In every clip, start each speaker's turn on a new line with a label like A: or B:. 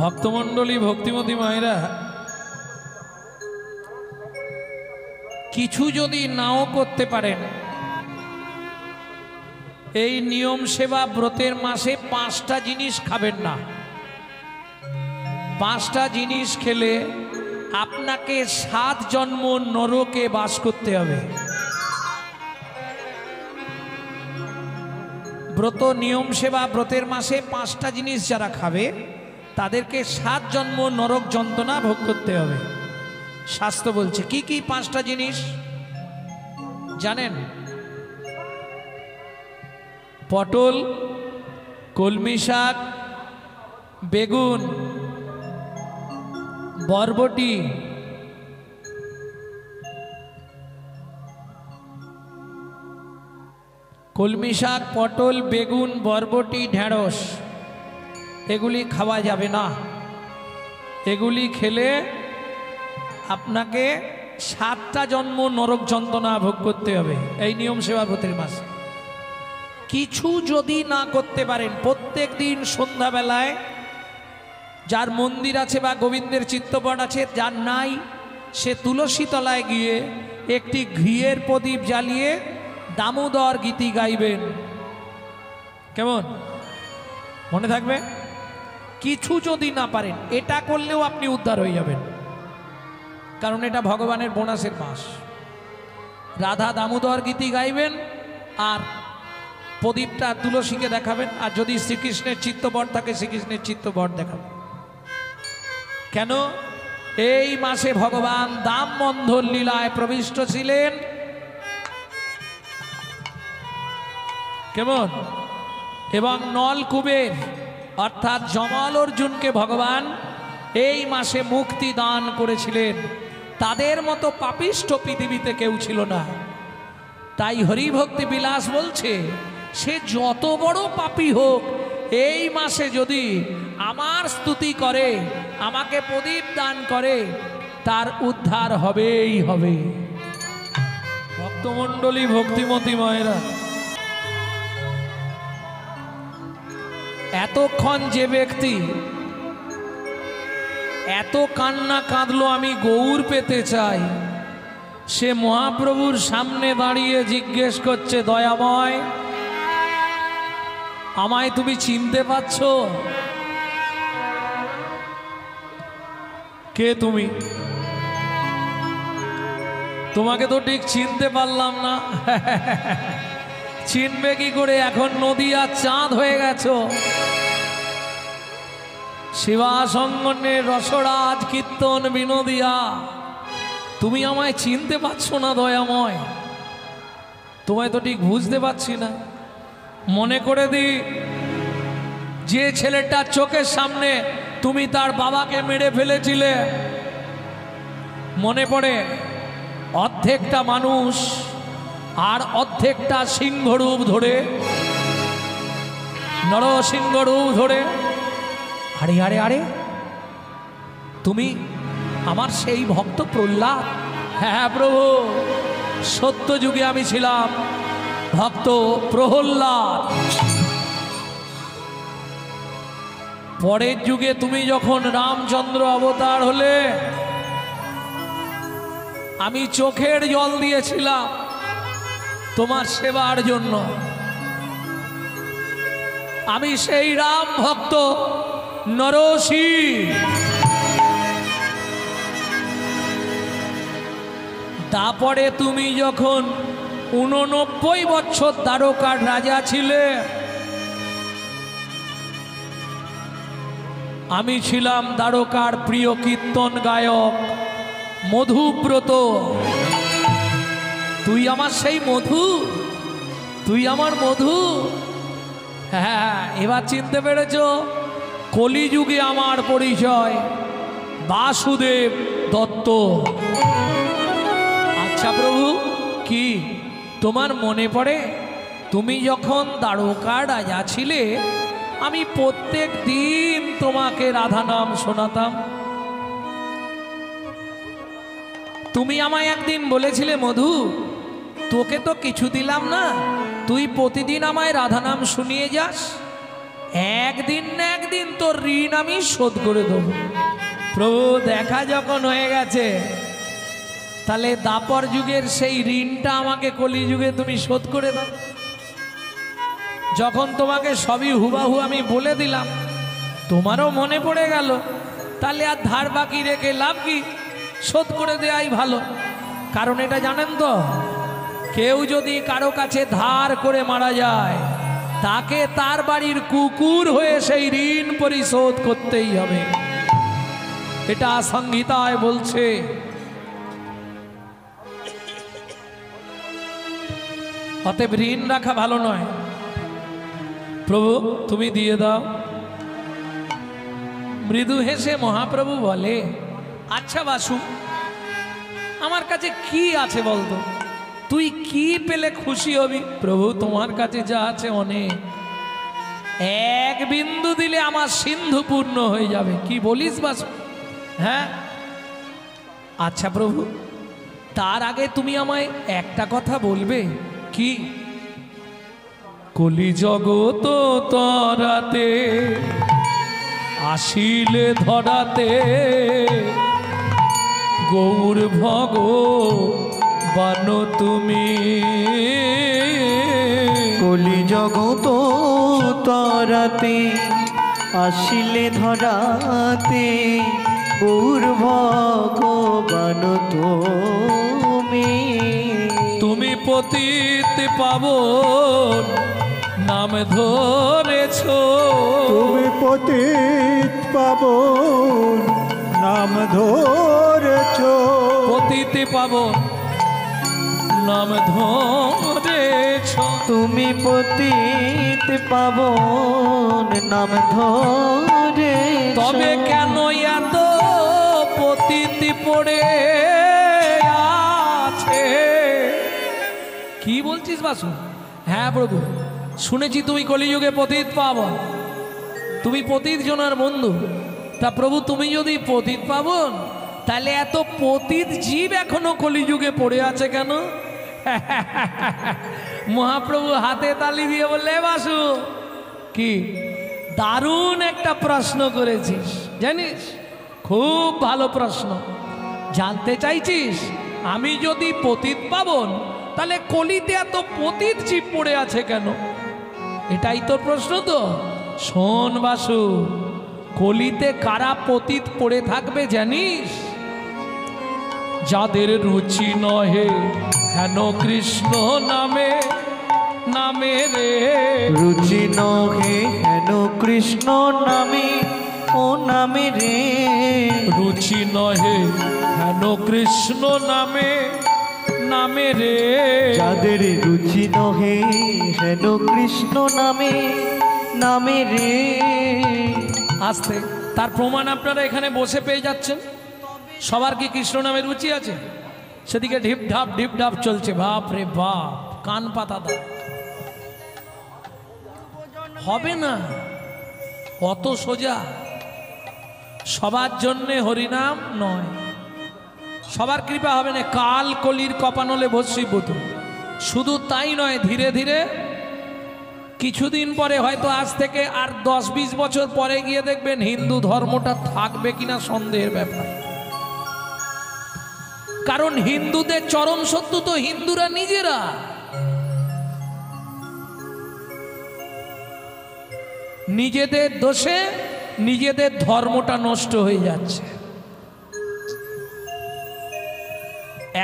A: ভক্তমণ্ডলী ভক্তিমতী মায়েরা, কিছু যদি নাও করতে পারেন, এই নিয়ম সেবা ব্রতের মাসে 5টা জিনিস খাবেন না। 5টা জিনিস খেলে আপনাকে 7 জন্ম নরকে বাস করতে হবে। ব্রত নিয়ম সেবা ব্রতের মাসে 5টা জিনিস যারা খাবে তাদেরকে 7 জন্ম নরক যন্ত্রণা ভোগ করতে হবে। শাস্ত্র বলছে কি কি 5টা জিনিস জানেন? পটল, কলমি শাক, বেগুন, বরবটি, কলমি শাক, পটল, বেগুন, বরবটি, ঢেঁড়স এগুলি খাওয়া যাবে না। এগুলি খেলে আপনাকে 7টা জন্ম নরক যন্ত্রণা ভোগ করতে হবে এই নিয়ম সেবা ব্রতের মাসে। কিছু যদি না করতে পারেন, প্রত্যেক দিন সন্ধ্যাবেলায় যার মন্দির আছে বা গোবিন্দের চিত্তপট আছে, যার নাই সে তুলসী তলায় গিয়ে একটি ঘিয়ের প্রদীপ জ্বালিয়ে দামোদর গীতি গাইবেন। কেমন মনে থাকবে? কিছু যদি না পারেন, এটা করলেও আপনি উদ্ধার হয়ে যাবেন, কারণ এটা ভগবানের বোনাসের মাস। রাধা দামোদর গীতি গাইবেন আর প্রদীপটা তুলসীকে দেখাবেন, আর যদি শ্রীকৃষ্ণের চিত্তপট থাকে শ্রীকৃষ্ণের চিত্তপট দেখাবেন। কেন? এই মাসে ভগবান দামোদর লীলায় প্রবিষ্ট ছিলেন। কেমন? এবং নলকুবের অর্থাৎ যমল অর্জুনকে ভগবান এই মাসে মুক্তি দান করেছিলেন। তাদের মতো পাপিষ্ঠ পৃথিবীতে কেউ ছিল না। তাই হরিভক্তি বিলাস বলছে, সে যত বড় পাপী হোক, এই মাসে যদি আমার স্তুতি করে, আমাকে প্রদীপ দান করে, তার উদ্ধার হবেই হবে। ভক্তমণ্ডলী ভক্তিমতী মায়েরা, এতক্ষণ যে ব্যক্তি এত কান্না কাঁদলো আমি গৌর পেতে চাই, সে মহাপ্রভুর সামনে দাঁড়িয়ে জিজ্ঞেস করছে, দয়াময় আমায় তুমি চিনতে পারছো? কে তুমি? তোমাকে তো ঠিক চিনতে পারলাম না। চিনবে কি করে? এখন নদিয়া চাঁদ হয়ে গেছো। শিবাসঙ্গনের রসরাজ কীর্তন বিনোদিয়া, তুমি আমায় চিনতে পারছো না দয়াময়? তোমায় তো ঠিক বুঝতে পারছি না। মনে করে দি, যে ছেলেটার চোখের সামনে তুমি তার বাবাকে মেরে ফেলেছিলে, মনে পড়ে? অর্ধেকটা মানুষ আর অর্ধেকটা সিংহরূপ ধরে, নরসিংহরূপ ধরে, আরে আরে আরে তুমি আমার সেই ভক্ত প্রহ্লাদ? হ্যাঁ প্রভু, সত্য যুগে আমি ছিলাম ভক্ত প্রহ্লাদ। পরের যুগে তুমি যখন রামচন্দ্র অবতার হলে, আমি চোখের জল দিয়েছিলাম তোমার সেবার জন্য। আমি সেই রাম ভক্ত নরসিংহ। তারপরে তুমি যখন 89 বছর দ্বারকার রাজা ছিলে, আমি ছিলাম দ্বারকার প্রিয় কীর্তন গায়ক মধুব্রত। তুই আমার সেই মধু, তুই আমার মধু। হ্যাঁ, এবার চিনতে পেরেছ? কলিযুগে আমার পরিচয় বাসুদেব দত্ত। আচ্ছা প্রভু, কি তোমার মনে পড়ে তুমি যখন দ্বারকার রাজা ছিলে, আমি প্রত্যেক দিন তোমাকে রাধা নাম শোনাতাম? তুমি আমায় একদিন বলেছিলে, মধু তোকে তো কিছু দিলাম না, তুই প্রতিদিন আমায় রাধা নাম শুনিয়ে যাস। একদিন না একদিন তোর ঋণ আমি শোধ করে দেব। প্রভু দেখা যখন হয়ে গেছে, তাহলে দাপর যুগের সেই ঋণটা আমাকে কলিযুগে তুমি শোধ করে দাও। যখন তোমাকে সবই হুবাহু আমি বলে দিলাম, তোমারও মনে পড়ে গেল, তাহলে আর ধার বাকি রেখে লাভ কি? শোধ করে দেওয়াই ভালো। কারণ এটা জানেন তো, কেউ যদি কারো কাছে ধার করে মারা যায়, তাকে তার বাড়ির কুকুর হয়ে সেই ঋণ পরিশোধ করতেই হবে। এটা সংহিতায় বলছে। অতএব ঋণ রাখা ভালো নয়। প্রভু তুমি দিয়ে দাও। মৃদু হেসে মহাপ্রভু বলে, আচ্ছা বাসু, আমার কাছে কি আছে বলতো? তুই কি পেলে খুশি হবি? প্রভু তোমার কাছে যা আছে অনেক, এক বিন্দু দিলে আমার সিন্ধু পূর্ণ হয়ে যাবে। কি বলিস বাসু? হ্যাঁ আচ্ছা প্রভু, তার আগে তুমি আমায় একটা কথা বলবে। কি? কলি জগত তরাতে আসিলে ধরাতে গৌর ভগবান তুমি।
B: কলি জগত তরাতে আসিলে ধরাতে গৌর ভগবান তুমি।
A: তুমি পতিত পাবন নাম ধরেছ।
C: তুমি পতিত পাবন নাম ধরেছ।
A: পতিত পাবন নাম ধরেছ।
B: তুমি পতিত পাবন নাম ধরে।
A: তবে কেন এত পতিত পড়ে আছে? কি বলছিস বাসু? হ্যাঁ প্রভু, শুনেছি তুমি কলিযুগে পতিত পাবন, তুমি পতিত জনার বন্ধু। তা প্রভু তুমি যদি পতিত পাবন, তাহলে এত পতিত জীব এখনো কলিযুগে পড়ে আছে কেন? মহাপ্রভু হাতে তালি দিয়ে বললে, বাসু কি দারুণ একটা প্রশ্ন করেছিস জানিস, খুব ভালো প্রশ্ন। জানতে চাইছিস আমি যদি পতিত পাবন, তাহলে কলিতে এত পতিত জীব পড়ে আছে কেন? এটাই তোর প্রশ্ন তো। শোন বাসু, কলিতে কারা পতিত পড়ে থাকবে জানিস? যাদের রুচি নহে হেন কৃষ্ণ নামে নামে রে।
B: রুচি নহে হেন কৃষ্ণ নামে ও নামে রে।
A: রুচি নহে হেন কৃষ্ণ নামে নামে রে।
B: যাদের রুচি নহে হেন কৃষ্ণ নামে নামে রে।
A: আসতে তার প্রমাণ আপনারা এখানে বসে পেয়ে যাচ্ছেন। সবার কি কৃষ্ণ নামে রুচি আছে? সেদিকে ঢিপ ঢাপ চলছে। বাপ রে বাপ, কান পাতা দা হবে না, অত সোজা। সবার জন্যে হরিনাম নয়, সবার কৃপা হবে না। কাল কলির কপানলে ভস্মীভূত। শুধু তাই নয়, ধীরে ধীরে কিছুদিন পরে, হয়তো আজ থেকে আর 10-20 বছর পরে গিয়ে দেখবেন হিন্দু ধর্মটা থাকবে কিনা সন্দেহের ব্যাপার। কারণ হিন্দুদের চরম শত্রু তো হিন্দুরা নিজেরা। নিজেদের দোষে নিজেদের ধর্মটা নষ্ট হয়ে যাচ্ছে।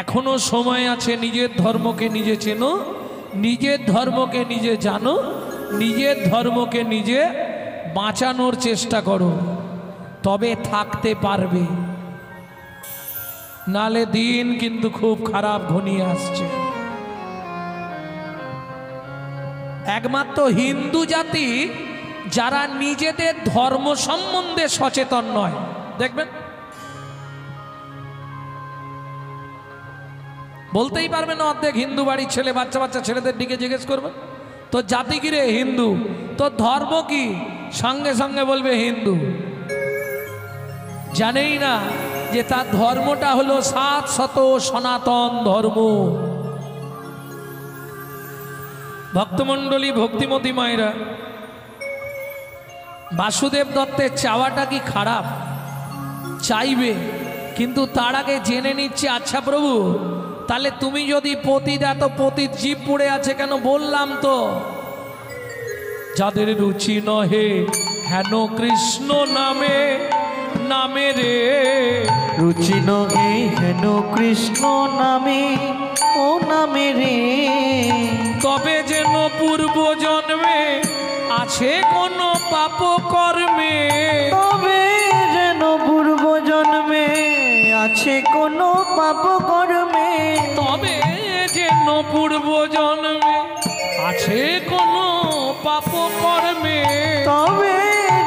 A: এখনো সময় আছে, নিজের ধর্মকে নিজে চেনো, নিজের ধর্মকে নিজে জানো, নিজের ধর্মকে নিজে বাঁচানোর চেষ্টা করো, তবে থাকতে পারবে। নালে দিন কিন্তু খুব খারাপ ঘনিয়ে আসছে। একমাত্র হিন্দু জাতি যারা নিজেদের ধর্ম সম্বন্ধে সচেতন নয়, দেখবেন বলতেই পারবে না। অর্ধেক হিন্দু বাড়ির ছেলে, বাচ্চা ছেলেদের দিকে জিজ্ঞেস করবে তো জাতি কি রে? হিন্দু। তো ধর্ম কি? সঙ্গে সঙ্গে বলবে হিন্দু। জানেই না যে তার ধর্মটা হলো 700 সনাতন ধর্ম। ভক্তমণ্ডলী, ভক্তিমতী মায়েরা, বাসুদেব দত্তের চাওয়াটা কি খারাপ? চাইবে, কিন্তু তার আগে জেনে নিচ্ছে, আচ্ছা প্রভু তাহলে তুমি যদি পতিত, এত পতিত জীব পড়ে আছে কেন? বললাম তো যাদের রুচি নহে হেন কৃষ্ণ নামে, নামে রে
B: রুচি নহে হেন কৃষ্ণ নামে, ও নামে রে
A: তবে যেন পূর্ব জন্মে আছে কোন পাপ কর্মে,
B: তবে যেন পূর্ব জন্মে আছে কোন পাপ কর্মে,
A: তবে যেন পূর্ব জন্মে আছে কোন পাপ কর্মে,
B: তবে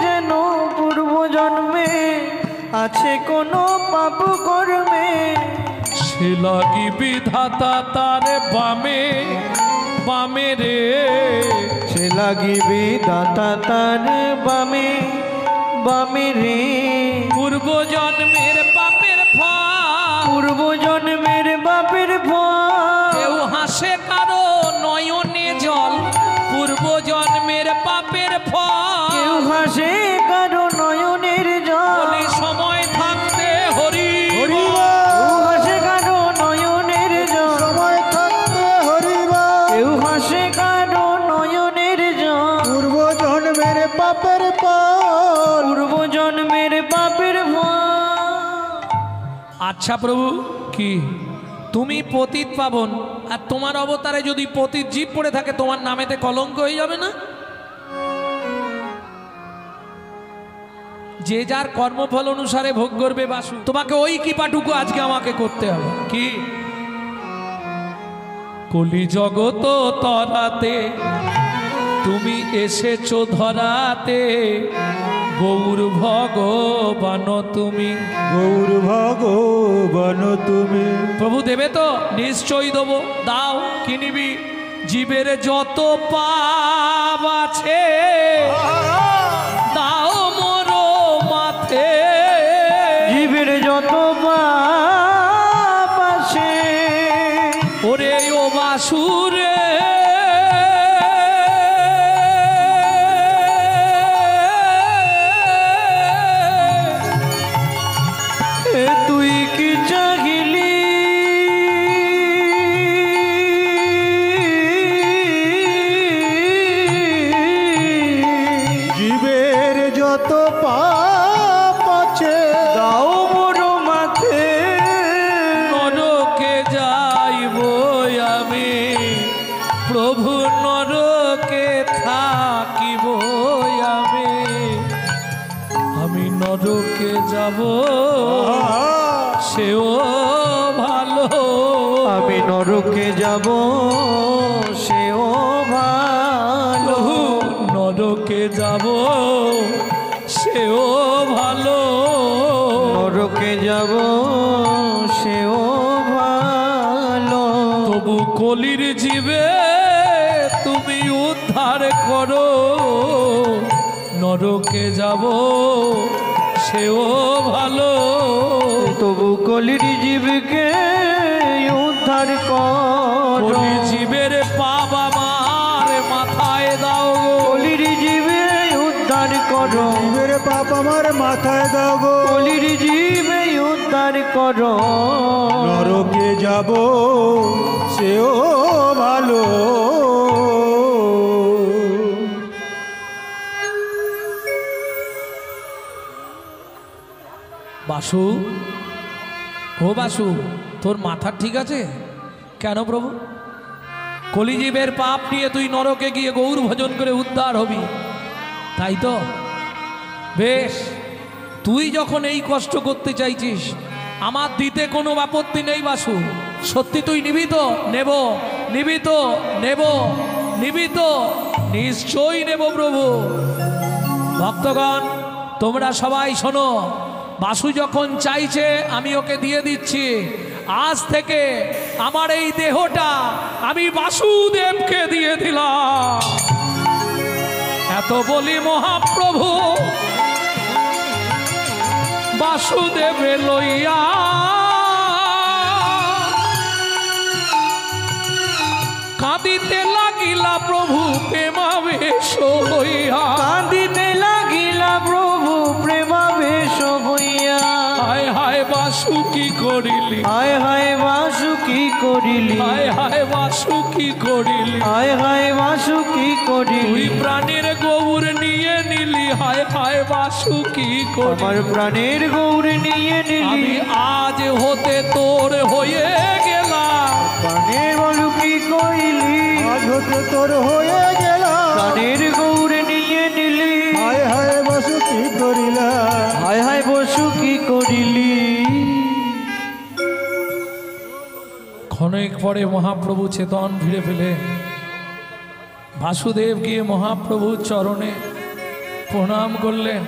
B: যেন পূর্ব জন্মে আছে কোন পাপ কর্মে,
A: সে লাগি বিধাতা তার বামে, বামে রে
B: সে লাগিবে দাতা তার বামে, বামে রে
A: পূর্ব জন্মের পাপের ফল,
B: পূর্ব জন্মের বাপের ফল,
A: কেউ হাসে কারো নয়নে জল, পূর্ব জন্মের পাপের ফল,
B: কেউ হাসে কারো নয়নের জল,
A: বলি সময় থাকতে হরি
B: কেউ হাসে কারো নয়নের জল,
C: সময় থাকতে হরিবা
B: কেউ হাসে কারো নয়নের জল,
C: পূর্ব জন্মের পাপের ফল।
B: পূর্ব জন্মের বাপের ফল।
A: আচ্ছা প্রভু, কি তুমি পতিত পাবন, আর তোমার অবতারে যদি পতিত জীব পড়ে থাকে তোমার নামেতে কলঙ্ক হয়ে যাবে না? যে যার কর্মফল অনুসারে ভোগ করবে বাসু, তোমাকে ওই কৃপাটুকু আজকে আমাকে করতে হবে। কি কলি জগত তরাতে তুমি এসেছো ধরাতে, গৌর ভগবান তুমি,
C: গৌর ভগবান তুমি।
A: প্রভু দেবে তো? নিশ্চয়ই দেবো। দাও, কিনিবি। জীবের যত পাপ আছে দাও মোর মাথে,
B: জীবের যত পাপ আছে
A: ওরে ও বাসুরে
B: তুই কি চাহিলি,
C: জীবের যত পাপ আছে
B: দাও মোর মাথে,
A: নরকে যাইব আমি প্রভু, নরকে থাকিব আমি, আমি নরকে যাব সেও ভালো,
B: আমি নরকে যাব সেও ভালো,
A: নরকে যাব সেও ভালো,
B: নরকে যাব সেও ভালো,
A: তবু কলির জীবে তুমি উদ্ধার করো, নরকে যাব সেও ভালো,
B: তবু কলির জীবকে উদ্ধার কর,
A: কলি জীবের পাপ আমার মাথায় দাও গো,
B: কলির জীবে উদ্ধার কর,
C: জীবের পাপ আমার মাথায় দাও গো।
B: কলির জীবে উদ্ধার কর,
C: নরকে যাব সেও ভালো।
A: বাসু, ও বাসু, তোর মাথা ঠিক আছে? কেন প্রভু? কলিজীবের পাপ নিয়ে তুই নরকে গিয়ে গৌর ভজন করে উদ্ধার হবি, তাই তো? বেশ, তুই যখন এই কষ্ট করতে চাইছিস আমার দিতে কোনো আপত্তি নেই বাসু। সত্যি তুই নিবি তো? নেব। নিবি তো? নেব। নিবি তো? নিশ্চয়ই নেব প্রভু। ভক্তগণ তোমরা সবাই শোনো, বাসু যখন চাইছে আমি ওকে দিয়ে দিচ্ছি। আজ থেকে আমার এই দেহটা আমি বাসুদেবকে দিয়ে দিলাম। এত বলি মহাপ্রভু বাসুদেবে লইয়া কাঁদিতে লাগিলা প্রভু প্রেমাবেশ হইয়া,
B: কাঁদিতে লাগিলা
A: বাসু কি করিলি,
B: হায় হায় বাসু কি করিলি,
A: হায় হায় বাসু কি করিলি,
B: হায় হায় বাসু কি
A: তুই
B: করিলি,
A: প্রাণের গৌর নিয়ে নিলি, হায় হায় বাসু কি
B: আমার
A: করিলি।
B: প্রাণের গৌর নিয়ে নিলি,
A: আমি আজ হতে তোর হয়ে গেলাম,
B: প্রাণের বলু কি কইলি,
C: আজ হতে তোর হয়ে গেলাম,
B: প্রাণের গৌর নিয়ে নিলি,
C: হায় হায় বাসু কি করিলা,
B: হায় হায় বসু কি করিলি।
A: ক্ষণিক পরে মহাপ্রভু চেতন ফিরে পেলে বাসুদেব গিয়ে মহাপ্রভুর চরণে প্রণাম করলেন,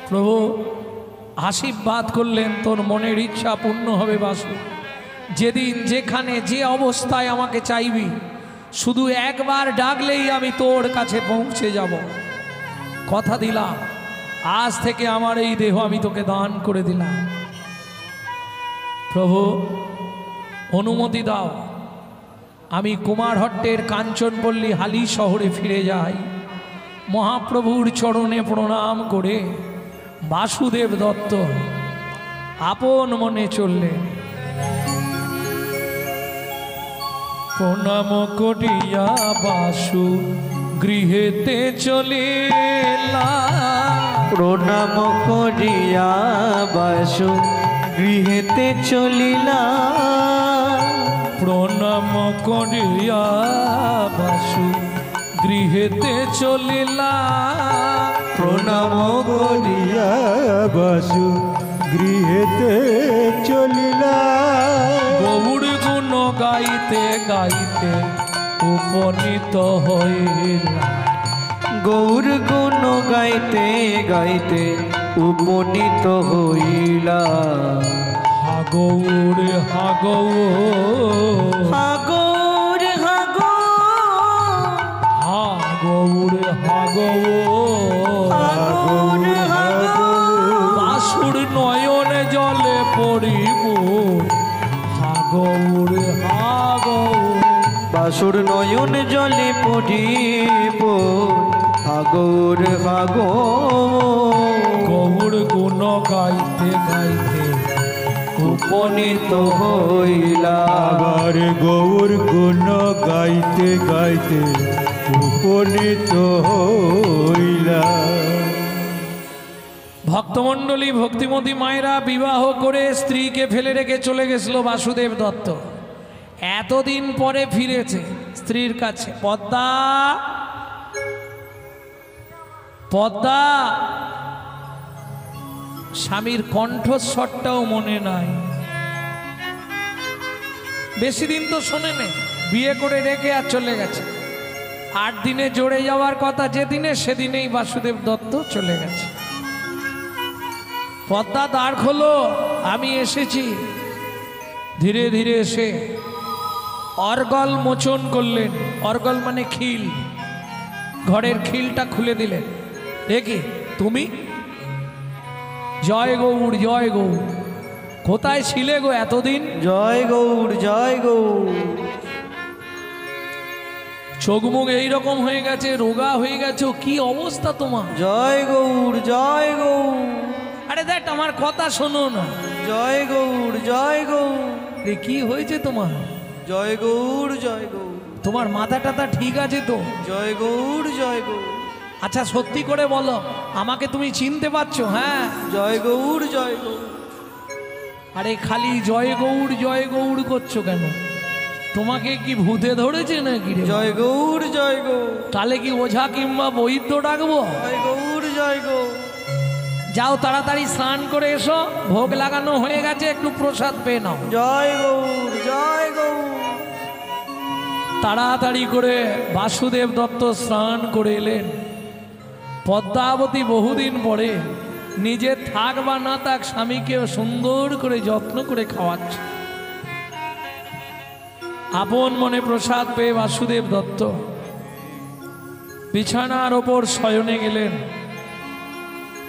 A: প্রভু আশীর্বাদ করলেন তোর মনের ইচ্ছা পূর্ণ হবে বাসু, যেদিন যেখানে যে অবস্থায় আমাকে চাইবি শুধু একবার ডাকলেই আমি তোর কাছে পৌঁছে যাব। কথা দিলাম আজ থেকে আমার এই দেহ আমি তোকে দান করে দিলাম। প্রভু অনুমতি দাও আমি কুমারহট্টের কাঞ্চনপল্লী হালি শহরে ফিরে যাই। মহাপ্রভুর চরণে প্রণাম করে বাসুদেব দত্ত আপন মনে চললেন। প্রণাম করিয়া বাসু গৃহেতে চলিলা,
B: প্রণাম করিয়া বাসু গৃহেতে চলিলা,
A: প্রণাম করিয়া বাসু গৃহেতে চলিলা,
B: প্রণাম করিয়া
C: করিয়া বাসু গৃহেতে চলিলা,
A: গৌর গুণ গাইতে গাইতে উপনীত হইলা,
B: গৌর গুণ গাইতে গাইতে উপনীত হইলা,
A: হা গৌর হা গৌর,
B: হাগৌর হাগৌর,
A: হা গৌর হা গৌর,
B: হাগৌর হাগৌর,
A: বাসুর নয়ন জলে পড়িব, হা গৌর হা গৌর,
B: বাসুর নয়ন জলে পড়িব, হাগৌর হাগৌর,
A: গৌর গুণ গাইতে গাইতে
B: উপনীত হইলা,
C: আবার গৌর গুণ গাইতে গাইতে উপনীত হইলা।
A: ভক্তমণ্ডলী ভক্তিমতী মায়েরা বিবাহ করে স্ত্রীকে ফেলে রেখে চলে গেছিল বাসুদেব দত্ত। এতদিন পরে ফিরেছে স্ত্রীর কাছে। পদ্মা পদ্মা, স্বামীর কণ্ঠস্বরটাও মনে নাই, বেশি দিন তো শোনে নেই, বিয়ে করে রেখে আর চলে গেছে। 8 দিনে জড়ে যাওয়ার কথা যেদিনে, সেদিনেই বাসুদেব দত্ত চলে গেছে। পদ্মা দ্বার খোলো, আমি এসেছি। ধীরে ধীরে এসে অর্গল মোচন করলেন। অর্গল মানে খিল, ঘরের খিলটা খুলে দিলেন। দেখি তুমি? জয় গৌর জয় গৌর। কোথায় ছিলে গো এতদিন?
B: জয় গৌর জয় গৌর।
A: চোখ মুখ এইরকম হয়ে গেছে, রোগা হয়ে গেছো, কি অবস্থা তোমার?
B: জয় গৌর জয় গৌর।
A: আরে দেখ আমার কথা শোনো না।
B: জয় গৌর জয় গৌর।
A: রে কি হয়েছে তোমার?
B: জয় গৌর জয় গৌর।
A: তোমার মাথা টাথা ঠিক আছে তো?
B: জয় গৌর জয় গৌর।
A: আচ্ছা সত্যি করে বলো, আমাকে তুমি চিনতে পারছো? হ্যাঁ।
B: জয় গৌর জয় গৌর।
A: আরে খালি জয় গৌর করছো কেন? তোমাকে কি ভূতে ধরেছে নাকি রে?
B: জয় গৌর জয় গৌর।
A: তাহলে কি ওঝা কিংবা বৈদ্য ডাকবো?
B: জয় গৌর জয় গৌর।
A: যাও তাড়াতাড়ি স্নান করে এসো, ভোগ লাগানো হয়ে গেছে, একটু প্রসাদ পেয়ে নাও।
B: জয় গৌর জয় গৌর।
A: তাড়াতাড়ি করে বাসুদেব দত্ত স্নান করে এলেন। পদ্মাবতী বহুদিন পরে নিজে থাক বা না থাক স্বামীকে সুন্দর করে যত্ন করে খাওয়াচ্ছে। আপন মনে প্রসাদ পেয়ে বাসুদেব দত্ত বিছানার ওপর শয়নে গেলেন।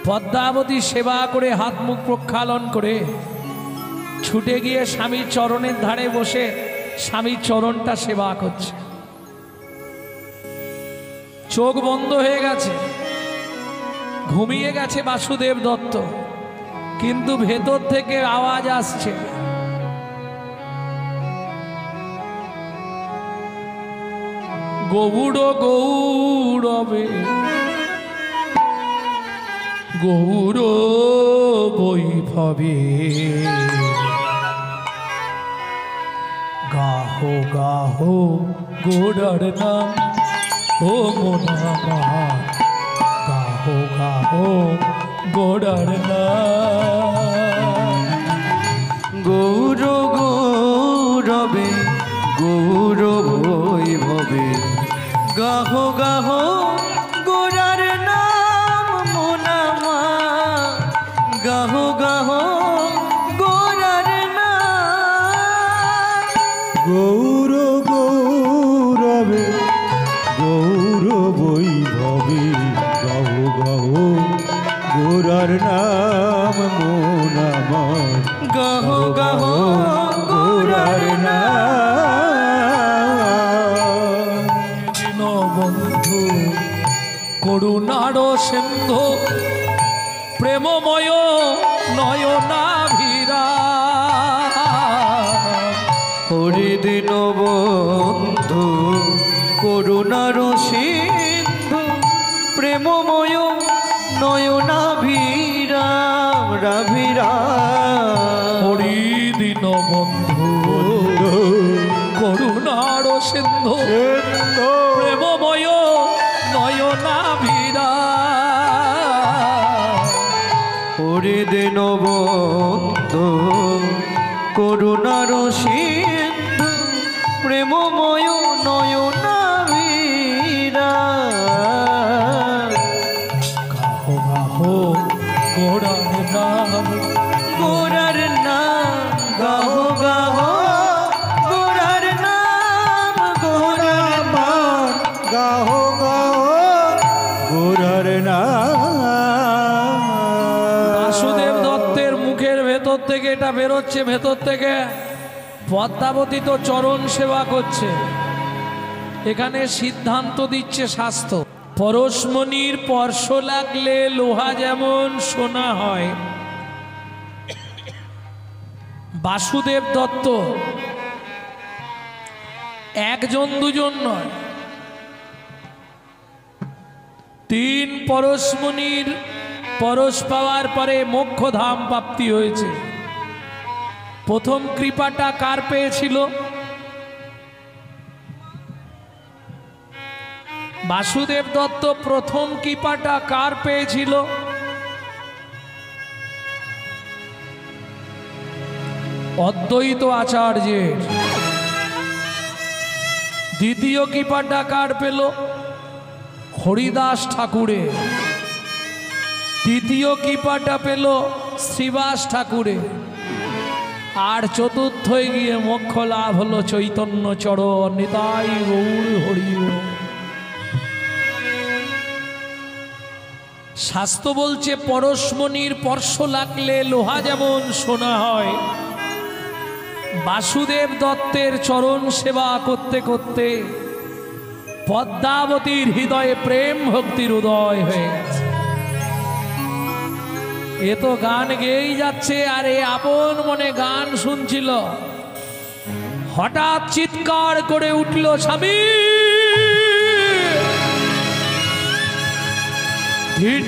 A: পদ্মাবতী সেবা করে হাত মুখ প্রক্ষালন করে ছুটে গিয়ে স্বামীর চরণের ধারে বসে স্বামীর চরণটা সেবা করছে। চোখ বন্ধ হয়ে গেছে, ঘুমিয়ে গেছে বাসুদেব দত্ত, কিন্তু ভেতর থেকে আওয়াজ আসছে, গৌড় গৌরবে গৌর বৈভবে গাহো গাহো গোড়ার নাম ও মোনামা, গাহো গাহো গোড়ার নাম।
B: গৌর গৌরবে গৌর বৈভবে গাহো গাহো গোড়ার নাম মোনামা, গাহো গাহো গোড়ার নাম।
C: গৌর গৌরবে গৌর বৈভবে গাও গাও গোরার নাম মন আমার,
B: গাহো গাহো গোড়ার নাম।
A: বন্ধু করুণার সিন্ধু প্রেমময় নয়নাভিরা,
B: হরিদিন বন্ধু করুণার সিন্ধু প্রেমময় নয়নাভিরাম রাভিরাম।
A: হরিদিন বন্ধু করুণার সিন্ধু প্রেমময় নয়নাভিরা,
B: হরিদিন বন্ধু করুণার সিন্ধু প্রেমময় নয়নাভিরাম।
A: গাহো গাহো গোড়ার নাম,
B: গোড়ার নাম গাহো গাহো গোড়ার নাম, গোড়ার নাম
C: গাও গাও গোরার নাম।
A: বাসুদেব দত্তের মুখের ভেতর থেকে এটা বেরোচ্ছে, ভেতর থেকে। পদ্মাবতী তো চরণ সেবা করছে, এখানে সিদ্ধান্ত দিচ্ছে শাস্ত্র। পরশমণির স্পর্শ লাগলে লোহা যেমন সোনা হয়, বাসুদেব দত্ত একজন দুজন নয়, 3 পরশমণির পরশ পাওয়ার পরে মোক্ষধাম প্রাপ্তি হয়েছে। প্রথম কৃপাটা কার পেয়েছিল? বাসুদেব দত্ত প্রথম কৃপাটা কার পেয়েছিল? অদ্বৈত আচার্যের। দ্বিতীয় কৃপাটা কার পেল? হরিদাস ঠাকুরের। তৃতীয় কৃপাটা পেল শ্রীবাস ঠাকুরের। আর চতুর্থই গিয়ে মোক্ষ লাভ হলো চৈতন্য চরণ নিতাই গৌর হরি বল। শাস্ত্র বলছে পরশমণির স্পর্শ লাগলে লোহা যেমন সোনা হয়, বাসুদেব দত্তের চরণ সেবা করতে করতে পদ্মাবতীর হৃদয়ে প্রেম ভক্তির উদয় হয়ে গেছে। এ তো গান গেয়েই যাচ্ছে, আর এ আপন মনে গান শুনছিল। হঠাৎ চিৎকার করে উঠল, স্বামী!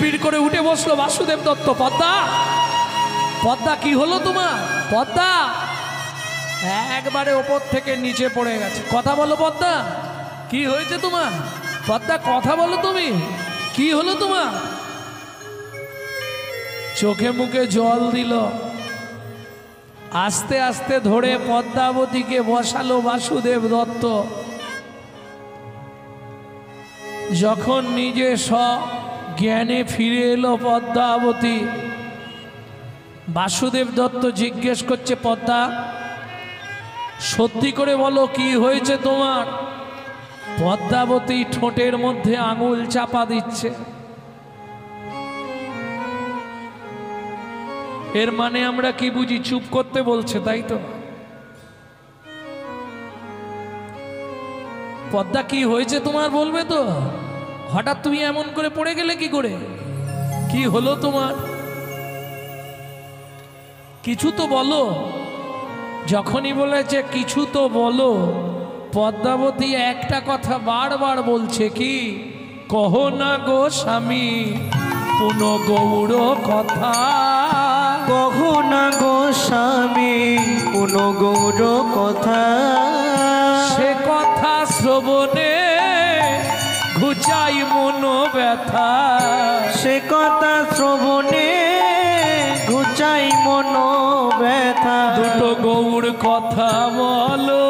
A: ভিড় করে উঠে বসলো বাসুদেব দত্ত। পদ্মা, পদ্মা কি হলো তোমার? পদ্মা একবারে ওপর থেকে নিচে পড়ে গেছে। কথা বলো পদ্মা, কি হয়েছে তোমার? পদ্মা কথা বলো, তুমি কি হলো তোমার? চোখে মুখে জল দিল, আস্তে আস্তে ধরে পদ্মাবতীকে বসালো বাসুদেব দত্ত। যখন নিজে জ্ঞানে ফিরে এলো পদ্মাবতী, বাসুদেব দত্ত জিজ্ঞেস করছে, পদ্মা সত্যি করে বলো কি হয়েছে তোমার? পদ্মাবতী ঠোঁটের মধ্যে আঙুল চাপা দিচ্ছে। এর মানে আমরা কি বুঝি? চুপ করতে বলছে, তাই তো? পদ্মা কি হয়েছে তোমার বলবে তো? হঠাৎ তুমি এমন করে পড়ে গেলে কি করে? কি হলো তোমার? কিছু তো বলো। যখনই বলেছে কিছু তো বলো, পদ্মাবতী একটা কথা বারবার বলছে, কি কহ না গো স্বামী পুন গৌর কথা।
B: কহ না গো স্বামী পুন গৌর কথা।
A: সে কথা শ্রবণে ঘুচাই মন ব্যথা।
B: সে কথা শ্রবণে ঘুচাই মন ব্যথা।
A: দুটো গৌর কথা বলো,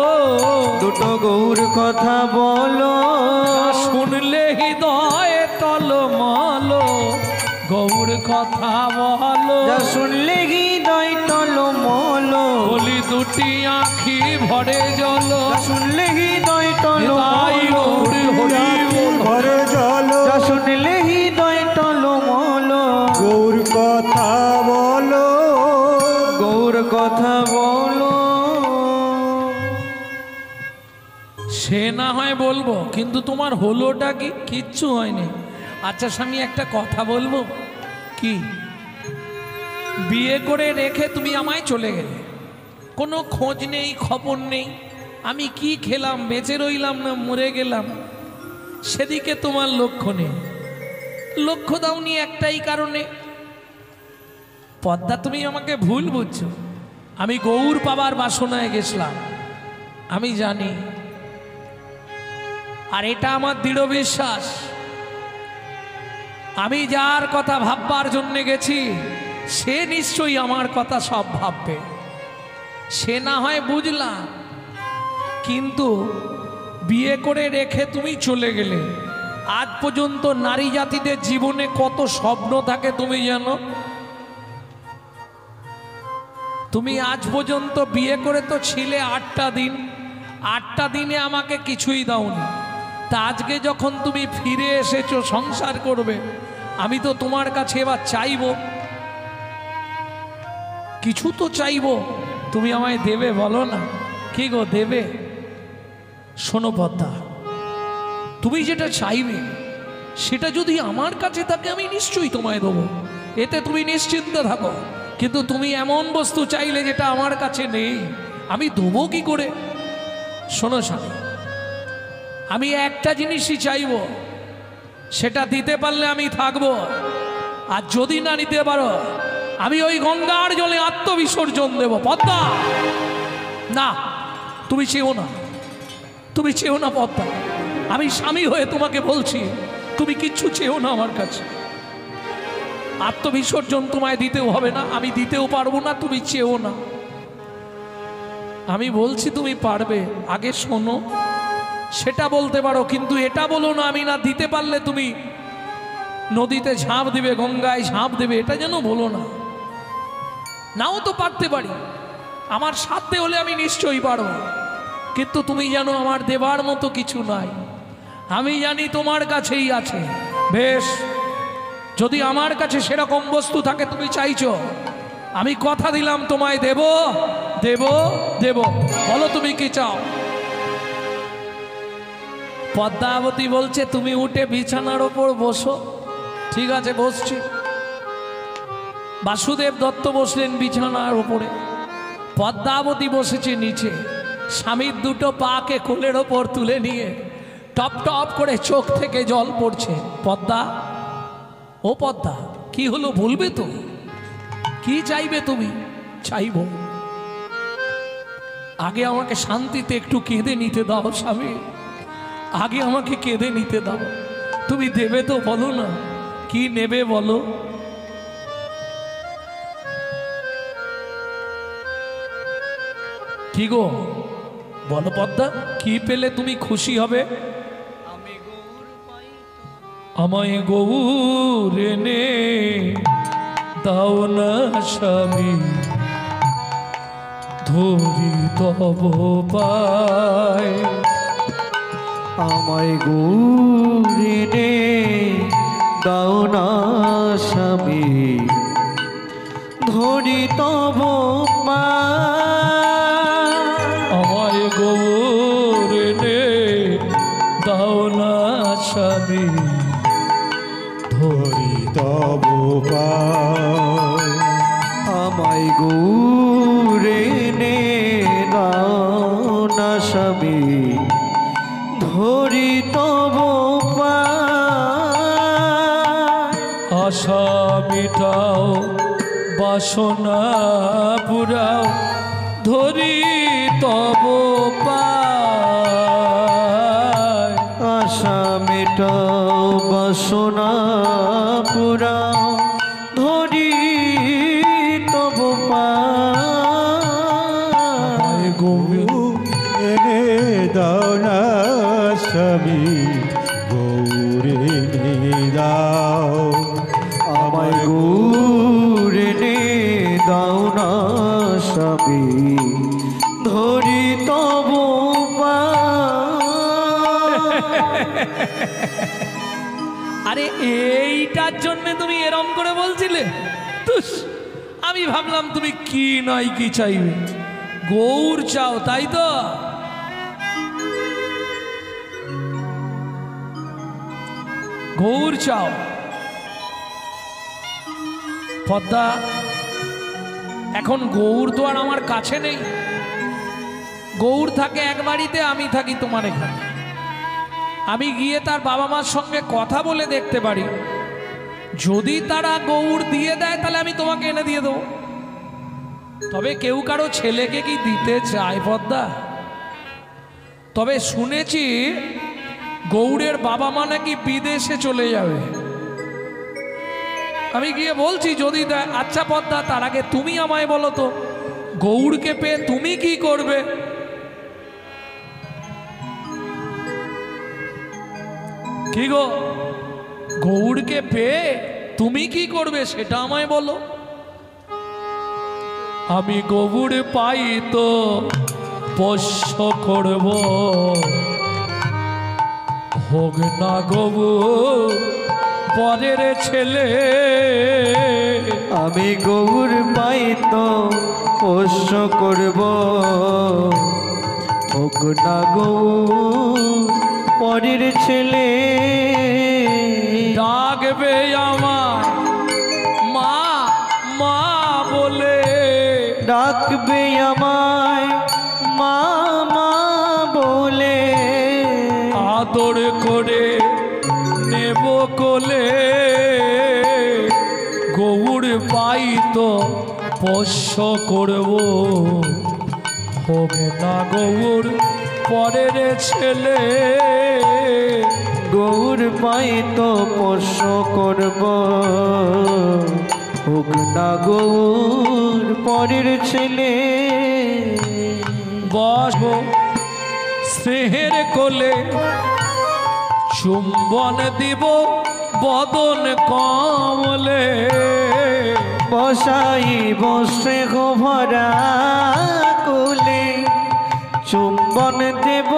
B: দুটো গৌর কথা বলো,
A: শুনলে হৃদয় টলমল। গৌর কথা বলো,
B: যা শুনলে হৃদয় টলমল।
A: বলি দুটি আঁখি ভরে জল।
B: শুনলে হৃদয় টলমল।
C: ঘরে জল
B: যা শুনলে হৃদয় টলমল।
C: গৌর কথা বলো,
B: গৌর কথা বলো।
A: সে না হয় বলবো, কিন্তু তোমার হলোটা কি? কিচ্ছু হয়নি। আচ্ছা স্বামী, একটা কথা বলবো। কি? বিয়ে করে রেখে তুমি আমায় চলে গেলে, কোনো খোঁজ নেই, খবর নেই, আমি কি খেলাম, বেঁচে রইলাম না মরে গেলাম, সেদিকে তোমার লক্ষ্য নেই। লক্ষ্য দাওনি একটাই কারণে, পদ্মা তুমি আমাকে ভুল বুঝছো। আমি গৌর পাবার বাসনায় গেছিলাম, আমি জানি। আর এটা আমার দৃঢ় বিশ্বাস, আমি যার কথা ভাববার জন্যে গেছি সে নিশ্চয়ই আমার কথা সব ভাববে। সে না হয় বুঝলাম, কিন্তু বিয়ে করে রেখে তুমি চলে গেলে। আজ পর্যন্ত নারী জাতিদের জীবনে কত স্বপ্ন থাকে তুমি জানো? তুমি আজ পর্যন্ত বিয়ে করে তো ছিলে 8টা দিন, 8টা দিনে আমাকে কিছুই দাওনি। তা আজকে যখন তুমি ফিরে এসেছো সংসার করবে, আমি তো তোমার কাছে এবার চাইবো, কিছু তো চাইবো, তুমি আমায় দেবে বলো না? কি গো দেবে? শোনো পদ্মা, তুমি যেটা চাইবে সেটা যদি আমার কাছে থাকে আমি নিশ্চয়ই তোমায় দেবো, এতে তুমি নিশ্চিন্ত থাকো। কিন্তু তুমি এমন বস্তু চাইলে যেটা আমার কাছে নেই, আমি দেবো কি করে? শোনো স্বামী, আমি একটা জিনিসই চাইবো, সেটা দিতে পারলে আমি থাকবো, আর যদি না নিতে পারো আমি ওই গঙ্গার জলে আত্মবিসর্জন দেব। পদ্মা না, তুমি চেও না, তুমি চেও না পদ্মা, আমি স্বামী হয়ে তোমাকে বলছি, তুমি কিচ্ছু চেও না আমার কাছে। আত্মবিসর্জন তোমায় দিতেও হবে না, আমি দিতেও পারবো না, তুমি চেও না। আমি বলছি তুমি পারবে, আগে শোনো। সেটা বলতে পারো, কিন্তু এটা বলো না আমি না দিতে পারলে তুমি নদীতে ঝাঁপ দিবে, গঙ্গায় ঝাঁপ দেবে, এটা যেন বলো না। নাও তো পারতে পারি, আমার সাধ্যে হলে আমি নিশ্চয়ই পারবো, কিন্তু তুমি জানো আমার দেবার মতো কিছু নাই। আমি জানি তোমার কাছেই আছে। বেশ, যদি আমার কাছে সেরকম বস্তু থাকে তুমি চাইছো, আমি কথা দিলাম তোমায় দেব দেব দেব। বলো তুমি কি চাও? পদ্মাবতী বলছে তুমি উঠে বিছানার ওপর বসো। ঠিক আছে, বসছি। বাসুদেব দত্ত বসলেন বিছানার ওপরে, পদ্মাবতী বসেছে নিচে। স্বামীর দুটো পাকে কোলের ওপর তুলে নিয়ে টপ টপ করে চোখ থেকে জল পড়ছে। পদ্মা, ও পদ্মা, কি হলো বলবে তো? কি চাইবে তুমি? চাইব, আগে আমাকে শান্তিতে একটু কেঁদে নিতে দাও স্বামী, আগে আমাকে কেঁদে নিতে দাও। তুমি দেবে তো বলো না, কি নেবে বলো? কি গো বলো পদ্মা, কি পেলে তুমি খুশি হবে? আমায় গৌর এনে দাও না স্বামী, ধরি তব পায়।
B: আমায় গৌর এনে দাও না স্বামী, ধরি তব পায়।
A: আমায় গৌর এনে দাও না স্বামী,
C: ধরি তব পায়।
B: আমায় গৌরে নে দাও না স্বামী ধরি তব পায়।
A: আশা মিটাও বাসনা পুরাও ধরি তব পায়।
B: আশা মেটাও বাসনা পুরাও ধরি তব পায়।
C: এনে দাও না স্বামী গৌরে এনে দাও
B: আমায় গৌরে নে দাও না স্বামী ধরি তব
A: আরে এইটার জন্য তুমি এরম করে বলছিলে? তুস, আমি ভাবলাম তুমি কি নয় কি চাইবে, গৌর চাও তাই তো? গৌর চাও। পদ্মা, এখন গৌর তো আর আমার কাছে নেই। গৌর থাকে এক বাড়িতে, আমি থাকি তোমার এখানে। আমি গিয়ে তার বাবা মার সঙ্গে কথা বলে দেখতে পারি, যদি তারা গৌর দিয়ে দেয় তাহলে আমি তোমাকে এনে দিয়ে দেবো। তবে কেউ কারো ছেলেকে কি দিতে চায় পদ্মা? তবে শুনেছি গৌরের বাবা মা নাকি বিদেশে চলে যাবে। আমি গিয়ে বলছি যদি দেয়। আচ্ছা পদ্মা, তার আগে তুমি আমায় বলো তো, গৌরকে পেয়ে তুমি কি করবে? কি গো, গৌরকে পেয়ে তুমি কি করবে সেটা আমায় বলো। আমি গৌর পাই তো পোষ্য করব, হোক না গৌর পরের ছেলে।
B: আমি গৌর পাই তো পোষ্য করব, হোক না গৌর পরের ছেলে।
A: ডাকবে আমার মা মা বলে,
B: ডাকবে আমায় মা মা বলে,
A: আদর করে নেব কোলে। গৌর পাই তো পোষ্য করব, হবে না গৌর পরের ছেলে।
B: গৌর পাই তো পোষ্য করব, হোক না গৌর পরের ছেলে।
A: বসবো স্নেহের কোলে, চুম্বন দিব বদন কমলে।
B: বসাই বসে ভরা কোলে, চুম্বন দেব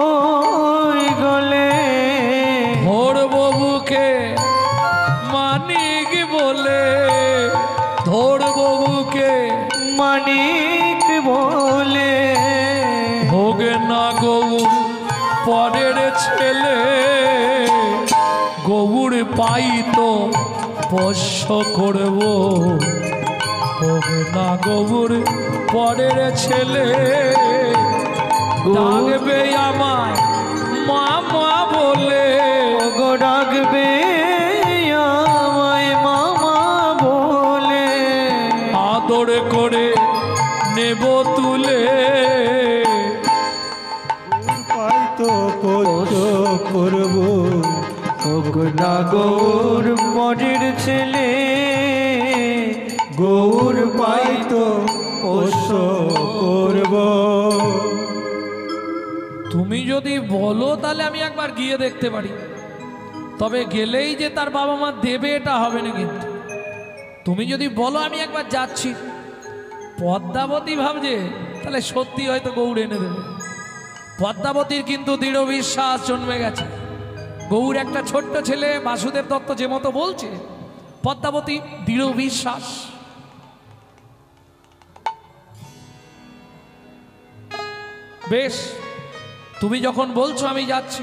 B: ওই গলে।
A: ধরব বুকে মানিক বলে, ধরব বুকে
B: মানিক বলে,
A: হোক না গৌর পরের ছেলে। গৌর পাই তো পোষ্য করব, হোক না গৌর পরের ছেলে। ডাকবে আমায় মা মা বলে,
B: গো ডাকবে আমায় মামা বলে,
A: আদর করে নেব তুলে।
C: পাই তো পোষ্য করব,
B: হোক না গৌর পরের ছেলে।
C: গৌর পাই তো পোষ্য করব।
A: তুমি যদি বলো তাহলে আমি একবার গিয়ে দেখতে পারি, তবে গেলেই যে তার বাবা মা দেবে এটা হবে না। কিন্তু তুমি যদি বলো আমি একবার যাচ্ছি, পদ্মাবতী ভাবছে তাহলে সত্যি হয়তো গৌর এনে দেবে। পদ্মাবতীর কিন্তু দৃঢ় বিশ্বাস জন্মে গেছে, গৌর একটা ছোট্ট ছেলে। বাসুদেব দত্ত যে মতো বলছে, পদ্মাবতী দৃঢ় বিশ্বাস। বেশ, তুমি যখন বলছো আমি যাচ্ছি।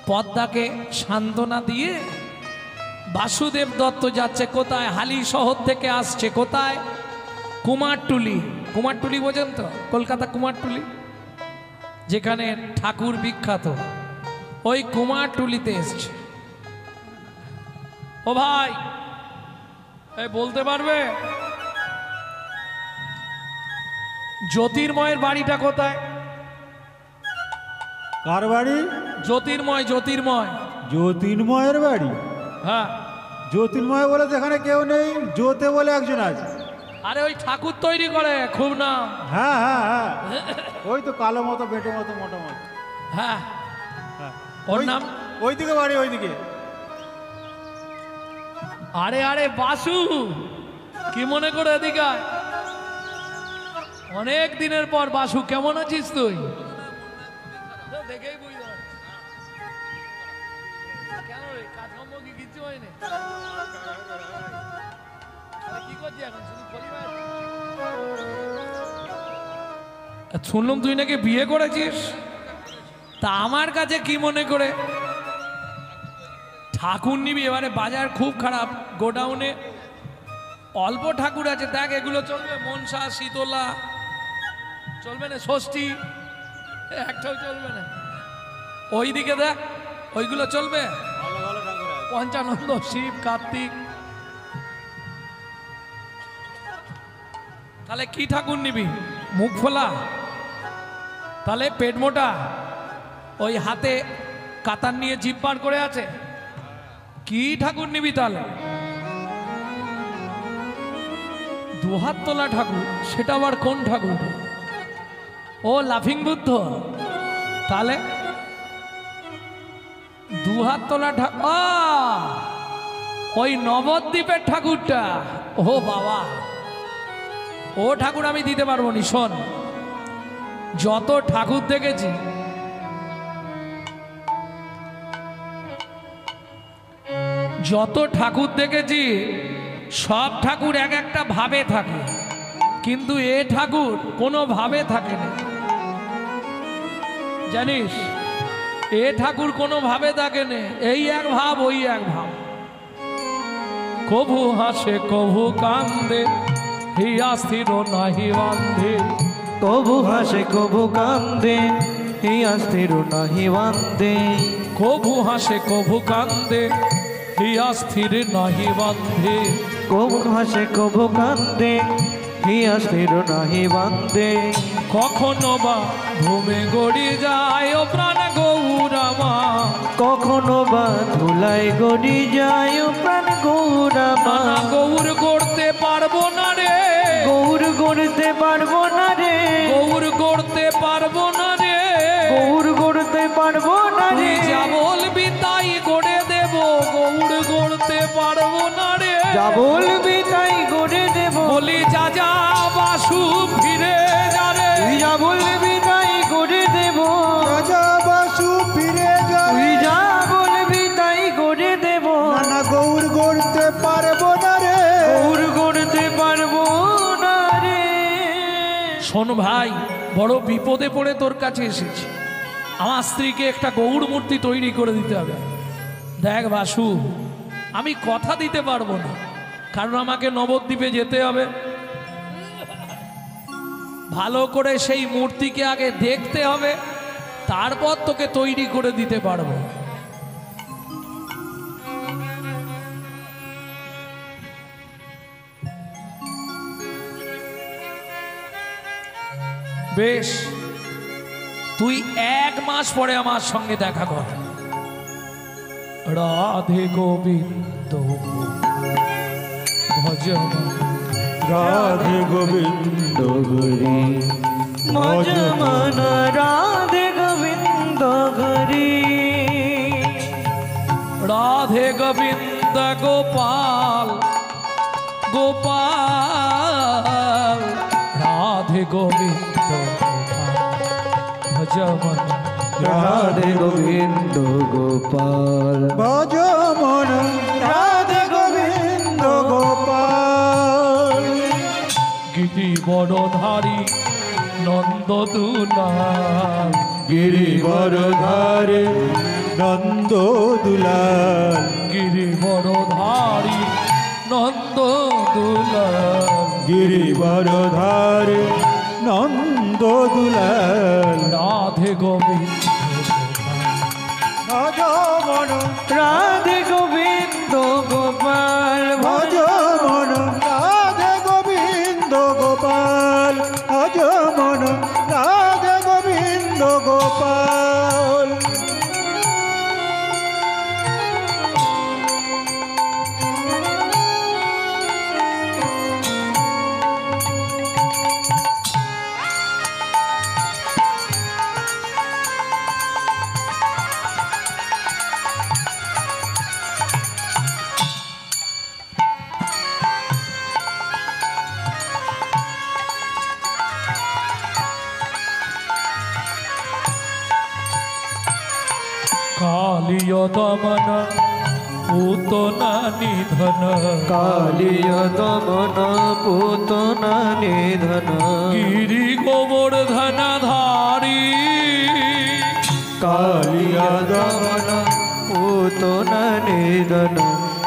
A: পদ্মাকে সান্ত্বনা দিয়ে বাসুদেব দত্ত যাচ্ছে কোথায়? হালি শহর থেকে আসছে কোথায়? কুমারটুলি, কুমারটুলি বোঝেন তো? কলকাতা কুমারটুলি, যেখানে ঠাকুর বিখ্যাত, ওই কুমারটুলিতে এসছে। ও ভাই, এই বলতে পারবে জ্যোতির্ময়ের বাড়িটা কোথায়?
C: কার বাড়ি?
A: জ্যোতির্ময়, জ্যোতির্ময়।
C: জ্যোতির্ময়ের বাড়ি?
A: হ্যাঁ।
C: জ্যোতির্ময় বলে তো এখানে কেউ নেই, জ্যোতে বলে একজন আছে।
A: আরে ওই ঠাকুর তৈরি করে, খুব নাম।
C: হ্যাঁ হ্যাঁ হ্যাঁ, ওই তো কালো মতো বেটে মতো মোটা মতো।
A: হ্যাঁ,
C: হ্যাঁ,
A: ওর নাম?
C: ওইদিকে বাড়ি, ওইদিকে।
A: আরে আরে বাসু, কি মনে করে এদিকে আয়। অনেক দিনের পর। বাসু, কেমন আছিস তুই? দেখেই বুঝতে পারছি। কেন রে, কাজকর্ম কি কিচ্ছু হয়নি? কি করছিস এখন? শুধু খড়ি মারছিস? শুনলাম তুই নাকি বিয়ে করেছিস। তা আমার কাছে কি মনে করে ঠাকুর নিবি? এবারে বাজার খুব খারাপ, গোডাউনে অল্প ঠাকুর আছে। দেখ, এগুলো চলবে? মনসা, শীতলা চলবে না, ষষ্ঠী একটাও চলবে না। ওইদিকে দেখ, ওইগুলো চলবে। পঞ্চানন্দ, শিব, কার্তিক। তাহলে কি ঠাকুর নিবি? মুখ ফোলা? তাহলে পেট মোটা, ওই হাতে কাতার নিয়ে জিভ বার করে আছে? কি ঠাকুর নিবি তাহলে? দুহাত তোলা ঠাকুর? সেটা আবার কোন ঠাকুর? ও লাফিং বুদ্ধ। তাহলে দুহাত তোলা ঠাকুর, ওই নবদ্বীপের ঠাকুরটা? ও বাবা, ও ঠাকুর আমি দিতে পারবো নি। শোন, যত ঠাকুর দেখেছি সব ঠাকুর এক একটা ভাবে থাকে, কিন্তু এ ঠাকুর কোনো ভাবে থাকে না, জানিস? এ ঠাকুর কোনো ভাবে থাকে না, এই এক ভাব ওই এক ভাব। কভু হাসে কভু কান্দে, হিয়া স্থির নাহি বান্ধে।
B: কভু হাসে কভু কান্দে, হিয়া স্থির নাহি বান্ধে।
A: কভু হাসে কভু কান্দে, হিয়া স্থির নাহি বান্ধে।
B: কভু হাসে কভু কান্দে, হিয়া স্থির নাহি বান্ধে।
A: কখনো বা ঘুমে গড়ি যায় ও প্রাণ গৌরামা।
B: কখনো বা ধুলাই গড়ি যায় ও প্রাণ গৌরামা।
A: গৌর করতে পারবো না রে,
B: গৌর গড়তে পারবো না রে,
A: গৌর করতে পারবো না রে,
B: গৌর গড়তে পারবো না রে।
A: যা বলবি তাই গড়ে দেব, গৌর করতে পারবো না রে।
B: যা বলবি তাই গড়ে দেব।
A: বলি যা যা বাসু ফিরে যা রে।
B: তুই যা বলবি তাই গড়ে দেব।
C: রাজা বাসু ফিরে যা,
B: তুই যা বলবি তাই গড়ে দেব।
C: না গৌর গড়তে পারবো না রে,
B: গৌর গড়তে পারবো না রে।
A: শোন ভাই, বড় বিপদে পড়ে তোর কাছে এসেছি। আমার স্ত্রীকে একটা গৌর মূর্তি তৈরি করে দিতে হবে। দেখ বাসু, আমি কথা দিতে পারবো না, কারণ আমাকে নবদ্বীপে যেতে হবে। ভালো করে সেই মূর্তিকে আগে দেখতে হবে, তারপর তোকে তৈরি করে দিতে পারবো। বেশ, তুই 1 মাস পরে আমার সঙ্গে দেখা কর। রাধে গোবিন্দ ভজন,
C: রাধে গোবিন্দ
B: হরি মজমন রাধে গোবিন্দ হরি।
A: রাধে গোবিন্দ গোপাল গোপাল, রাধে গোবিন্দ ভজন,
B: রাধে গোবিন্দ গোপাল
C: ভজ মন, রাধে গোবিন্দ গোপাল।
A: গিরি বড়ধারী নন্দ দুলাল,
C: গিরিবর ধারে নন্দ দুলাল,
A: গিরি বড়ধারী নন্দ দুলাল,
C: গিরিবর ধারে নন্দ দুলাল
A: রাধে গোবিন্দ
C: ভজ মন
B: রাধে গোবিন্দ গোপাল
C: ভজ মন রাধে গোবিন্দ গোপাল ভজ মন রাধে গোবিন্দ গোপাল।
A: কালিয় দমন পুতনা নিধন
B: কালিয় দমন পুতনা নিধন
A: গিরি গোবর্ধন ধারী
B: কালিয় দমন পুতনা নিধন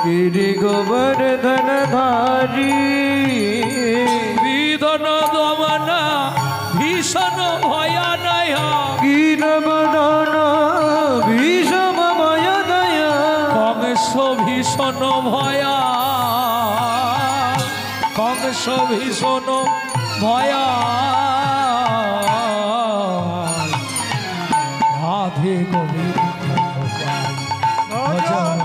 B: গিরি গোবর্ধন ধারী
A: বিধন দমন ভীষণ ভয়ানয়
B: গিরবদন ভীষম ভয়দয়
A: কংস ভীষণ ভয়া কংস ভীষণ ভয়া রাধে গোবিন্দ গোপাল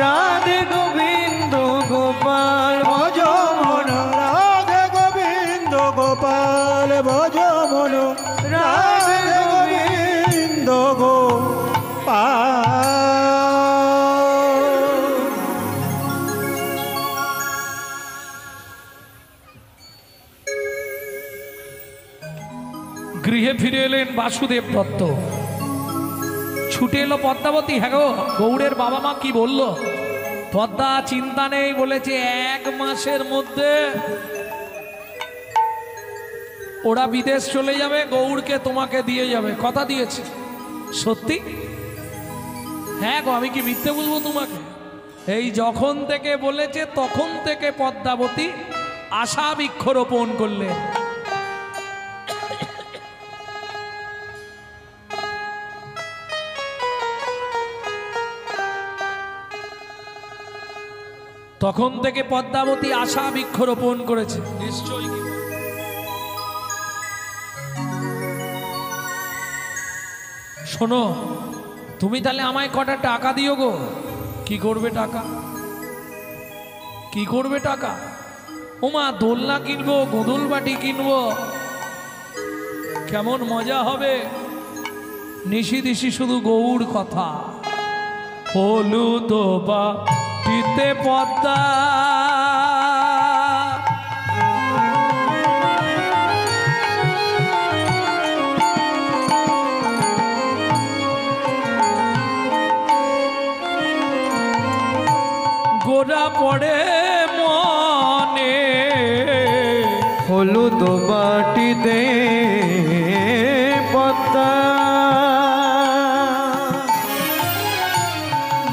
B: রাধে গোবিন্দ গোপাল
C: ভজ মন রাধে গোবিন্দ গোপাল ভজ মন রাধে গোবিন্দ গোপাল।
A: গৃহে ফিরে এলেন বাসুদেব দত্ত। ছুটে এলো পদ্মাবতী। হ্যাঁ গো, গৌড়ের বাবা মা কি বলল? পদ্মা চিন্তা নেই, বলেছে 1 মাসের মধ্যে ওরা বিদেশ চলে যাবে, গৌড়কে তোমাকে দিয়ে যাবে, কথা দিয়েছে। সত্যি? হ্যাঁ গো, আমি কি মিথ্যে বলবো তোমাকে? এই যখন থেকে বলেছে তখন থেকে পদ্মাবতী আশা বৃক্ষরোপণ করলেন। তখন থেকে পদ্মাবতী আশা বৃক্ষরোপণ করেছে। নিশ্চয়ই শোনো, তুমি তাহলে আমায় কটা টাকা দিও গো। কি করবে টাকা? কি করবে টাকা? ওমা, দোলনা কিনবো, গোদল বাটি কিনবো, কেমন মজা হবে। নিশি দিশি শুধু গৌড় কথা। হলুদ বাটিতে পদ্মা গোড়া পড়ে মনে,
B: হলুদ বাটিতে পদ্মা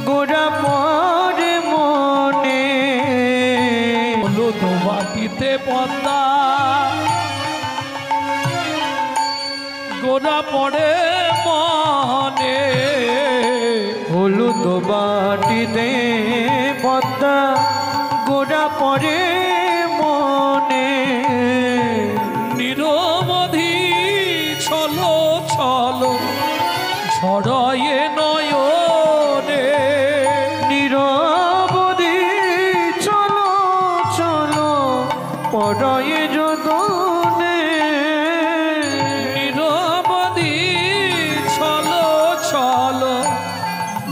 B: গোড়া পড়ে মনে,
A: হলুদ বাটিতে পদ্মা গোড়া পড়ে মনে,
B: হলুদ বাটিতে পদ্মা গোড়া পড়ে মনে,
A: নিরবধি ছলো ছলো ঝড়য়ে নয়নে,
B: নিরবধি চলো চলো পড়য়ে যতনে,
A: নিরবধি ছলো ছলো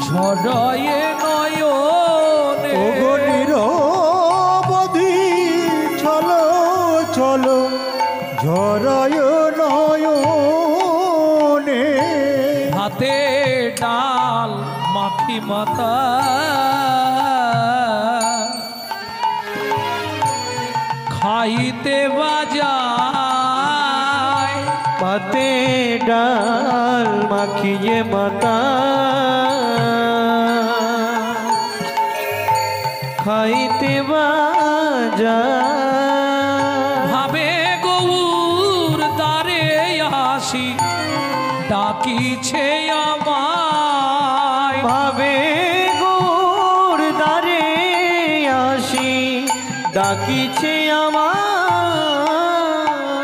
A: ঝড়য়ে নয়নে,
C: ওগো নিরবধি চলো চলো ঝরায় নয়নে,
A: হাতে ডাল মাখি মাতা খাইতে বাজায়,
B: পাতে ডাল মাখিয়ে মাতা খাইতে বাজায়,
A: আসি ডাকিছে আমায়
B: ভাবে গৌর দ্বারে আসি ডাকিছে আমায়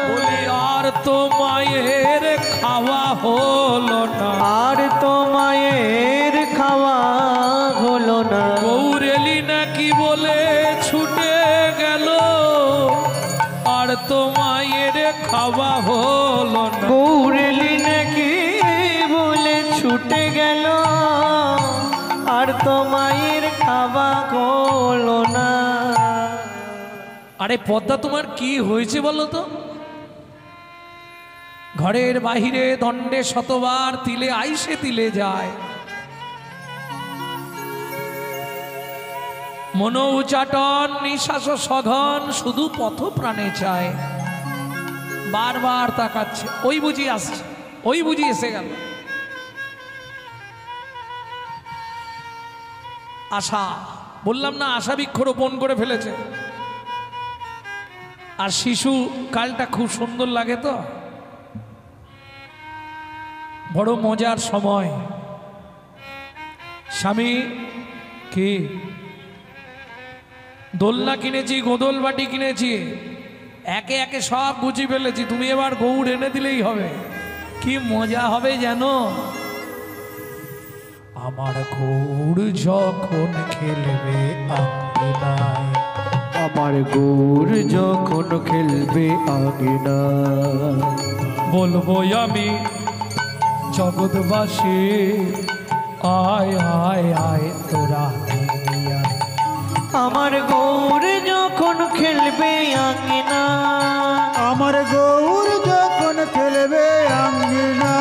A: বলি আর তো মায়ের খাওয়া হলো না
B: আর তো মায়ের খাওয়া হলো না
A: গৌর এলি নাকি বলে ছুটে গেল আর তো মায়ের খাওয়া হলো না
B: গৌরেলি নাকি বলে ছুটে গেল আর তো মায়ের খাওয়া হলো না
A: আরে পদ্মা তোমার কি হয়েছে বলো তো ঘরের বাহিরে দণ্ডে শতবার তিলে আইসে তিলে যায় মনো উচাটন নিঃশ্বাস সঘন শুধু পথ প্রাণে চায় বারবার তাকাচ্ছে ওই বুঝি আসছে ওই বুঝি এসে গেল আশা বললাম না আশা বৃক্ষরোপণ করে ফেলেছে আর শিশু কালটা খুব সুন্দর লাগে তো বড় মজার সময় স্বামী কি দোলনা কিনেছি গোদল বাটি কিনেছি একে একে সব গুছিয়ে ফেলেছি তুমি এবার গৌড় এনে দিলেই হবে কি মজা হবে জানো আমার গৌড় যখন খেলবে আঙ্গিনায়
B: আমার গৌর যখন খেলবে আঙিনা
A: বলবো আমি জগৎবাসী আয় আয় আয় তোরা এগিয়ে আয়।
B: আমার গৌর যখন খেলবে আঙিনা
C: আমার গৌর যখন খেলবে আঙ্গিনা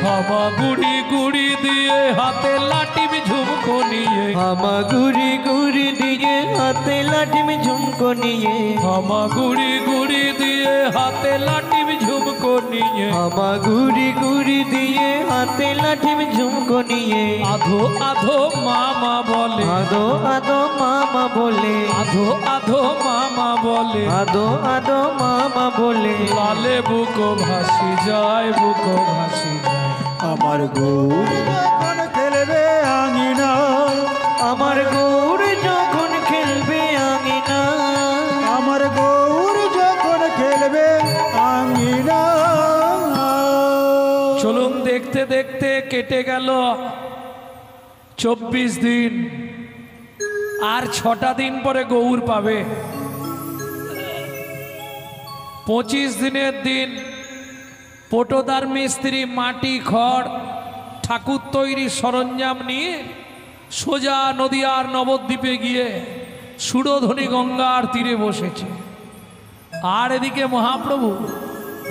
A: হামা গুড়ি গুড়ি দিয়ে হাতে লাঠি ঝুমকো নিয়ে
B: হামা গুড়ি গুড়ি দিয়ে হাতে লাঠিম ঝুমকো নিয়ে
A: হামা গুড়ি গুড়ি দিয়ে হাতে লাঠি ঝুমকো নিয়ে
B: হামা গুড়ি গুড়ি দিয়ে হাতে লাঠিম ঝুমকো নিয়ে
A: আধো আধো মামা বলে
B: আদো আদো মামা বলে
A: আধো আধো মামা বলে
B: আদো আদো মামা বলে
A: লালে বুকো ভাসি যায় বুকো ভাসি যায়
C: আমার গৌর যখন খেলবে আঙ্গিনা
B: আমার গৌর যখন খেলবে আঙিনা
C: আমার গৌর যখন খেলবে আঙ্গিনা
A: চলুন দেখতে দেখতে কেটে গেল 24 দিন আর 6টা দিন পরে গৌর পাবে 25 দিনের দিন পটোদার মিস্ত্রি মাটি খড় ঠাকুর তৈরির সরঞ্জাম নিয়ে সোজা নদিয়ার নবদ্বীপে গিয়ে সুরধ্বনি গঙ্গার তীরে বসেছে আর এদিকে মহাপ্রভু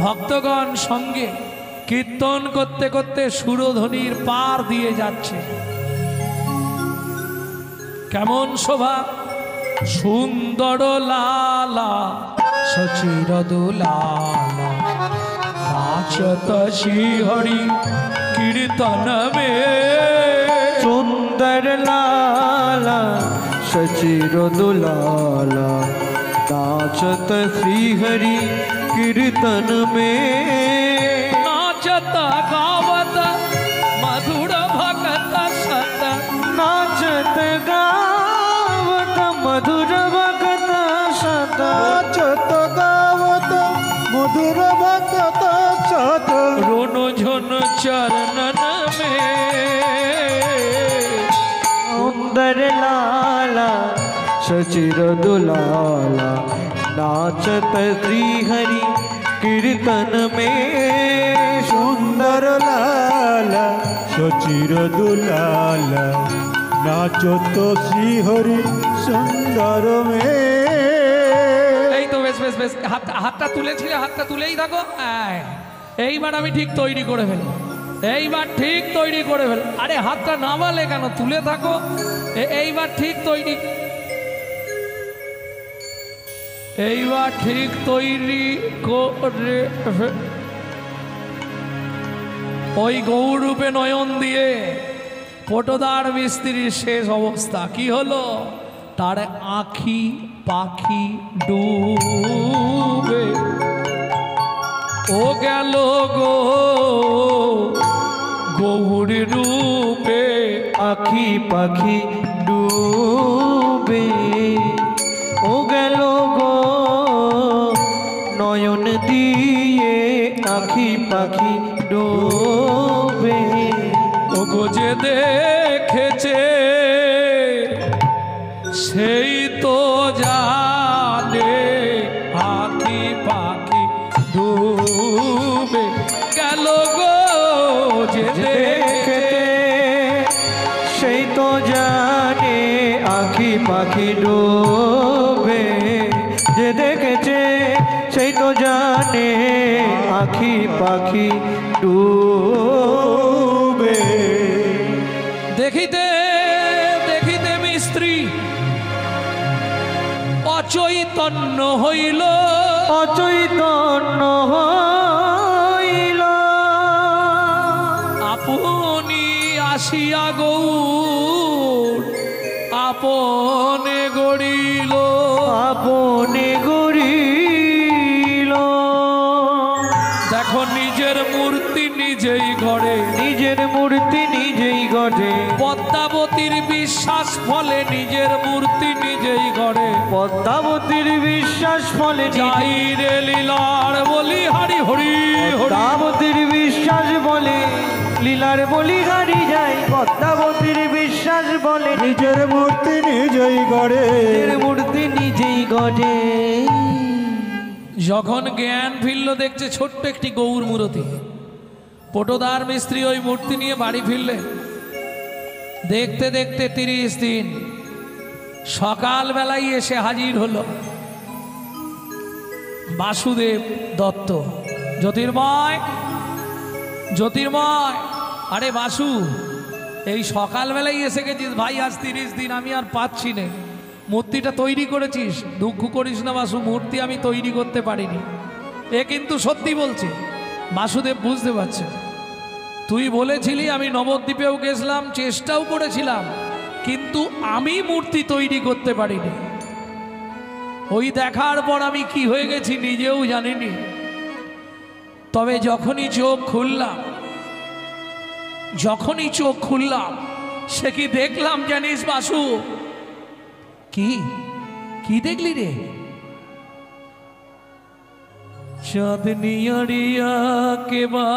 A: ভক্তগণ সঙ্গে কীর্তন করতে করতে সুরধ্বনির পার দিয়ে যাচ্ছে কেমন শোভা সুন্দর লালা সচির দুলালা নাচত শ্রীহরি কীর্তন মে
B: সুন্দর লালা সচির দুলালা नाचत श्री हरि कीर्तन में
A: नाचत गावत मधुर भगत सत
B: नाचत गावत मधुर भगत सदा
C: नाचत गावत मधुर भगत सत
A: रोनो झुन चरणन में
B: सुंदर लाला सचिर दुलाला नाचत श्री हरि कीर्तन में
C: सुंदर लाला सचिर दुलाला नाचो तो श्री हरि सुंदर में
A: এই তো বেশ বেশ বেশ হাতটা তুলেছিলে হাতটা তুলেই থাকো এইবার আমি ঠিক তৈরি করে ফেলবো এইবার ঠিক তৈরি করে ফেল আরে হাতটা নামালে কেন তুলে থাকো এইবার ঠিক তৈরি এইবার ঠিক তৈরি করে ওই গৌরূপে নয়ন দিয়ে পটোদার মিস্ত্রির শেষ অবস্থা কি হলো তার আঁখি পাখি ডুবে ও গেল গো গৌর রূপে
B: আখি পাখি ডুবে, ও গেল গো নয়ন দিয়ে আখি পাখি ডুবে।
A: ও গো যে দেখেছে সেই তো জানে আখি পাখি ডুবে গেল গো যে দেখেছে
B: সেই তো জানে আখি পাখি ডুবে, যে দেখেছে সেই তো জানে আখি পাখি ডুবে।
A: দেখিতে দেখিতে মিস্ত্রি অচৈতন্য হইল,
B: অচৈতন্য হইল,
A: আপনি আসিয়া গৌর আপনে গড়িল,
B: আপনে গড়িল।
A: দেখো নিজের মূর্তি নিজেই গড়ে,
B: নিজের মূর্তি নিজেই গড়ে,
A: পদ্মাবতীর বিশ্বাস ফলে নিজের মূর্তি নিজেই গড়ে,
B: পদ্মাবতীর বিশ্বাস ফলে
A: যাই রে লীলার বলি হরি হরি হরি,
B: পদ্মাবতীর বিশ্বাস বলে লীলার বলি হারি যায়, পদ্মাবতীর বিশ্বাস বলে
C: নিজের মূর্তি নিজেই গড়ে,
B: নিজের মূর্তি নিজেই গড়ে।
A: যখন জ্ঞান ফিরল দেখছে ছোট্ট একটি গৌর মূর্তি, পটোদার মিস্ত্রি ওই মূর্তি নিয়ে বাড়ি ফিরলেন। দেখতে দেখতে 30 দিন সকালবেলায় এসে হাজির হলো বাসুদেব দত্ত। জ্যোতির্ময় জ্যোতির্ময়, আরে বাসু এই সকালবেলায় এসে গেছিস ভাই, আজ 30 দিন আমি আর পাচ্ছি না, মূর্তিটা তৈরি করেছিস? দুঃখ করিস না বাসু, মূর্তি আমি তৈরি করতে পারিনি। এ কিন্তু সত্যি বলছে। বাসুদেব বুঝতে পারছে, তুই বলেছিলি, আমি নবদ্বীপেও গেছিলাম, চেষ্টাও করেছিলাম, কিন্তু আমি মূর্তি তৈরি করতে পারিনি। ওই দেখার পর আমি কি হয়ে গেছি নিজেও জানিনি। তবে যখনই চোখ খুললাম সে কি দেখলাম জানিস বাসু? কি কি দেখলি রে? চাঁদনি আড়িয়া কে বা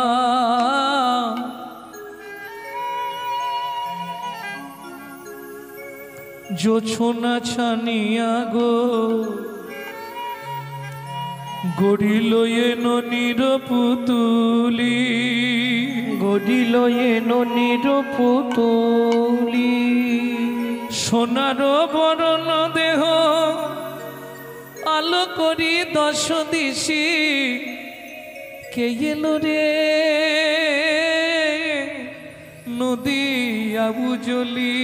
A: জোছনা ছানিয়া গো গড়িল এন নিরপুতুলি,
B: গড়িল এন নিরপুতুলি,
A: সোনার বরণ দেহ আলো করি 10 দিশি, কে এলো রে নদী আবুজলি,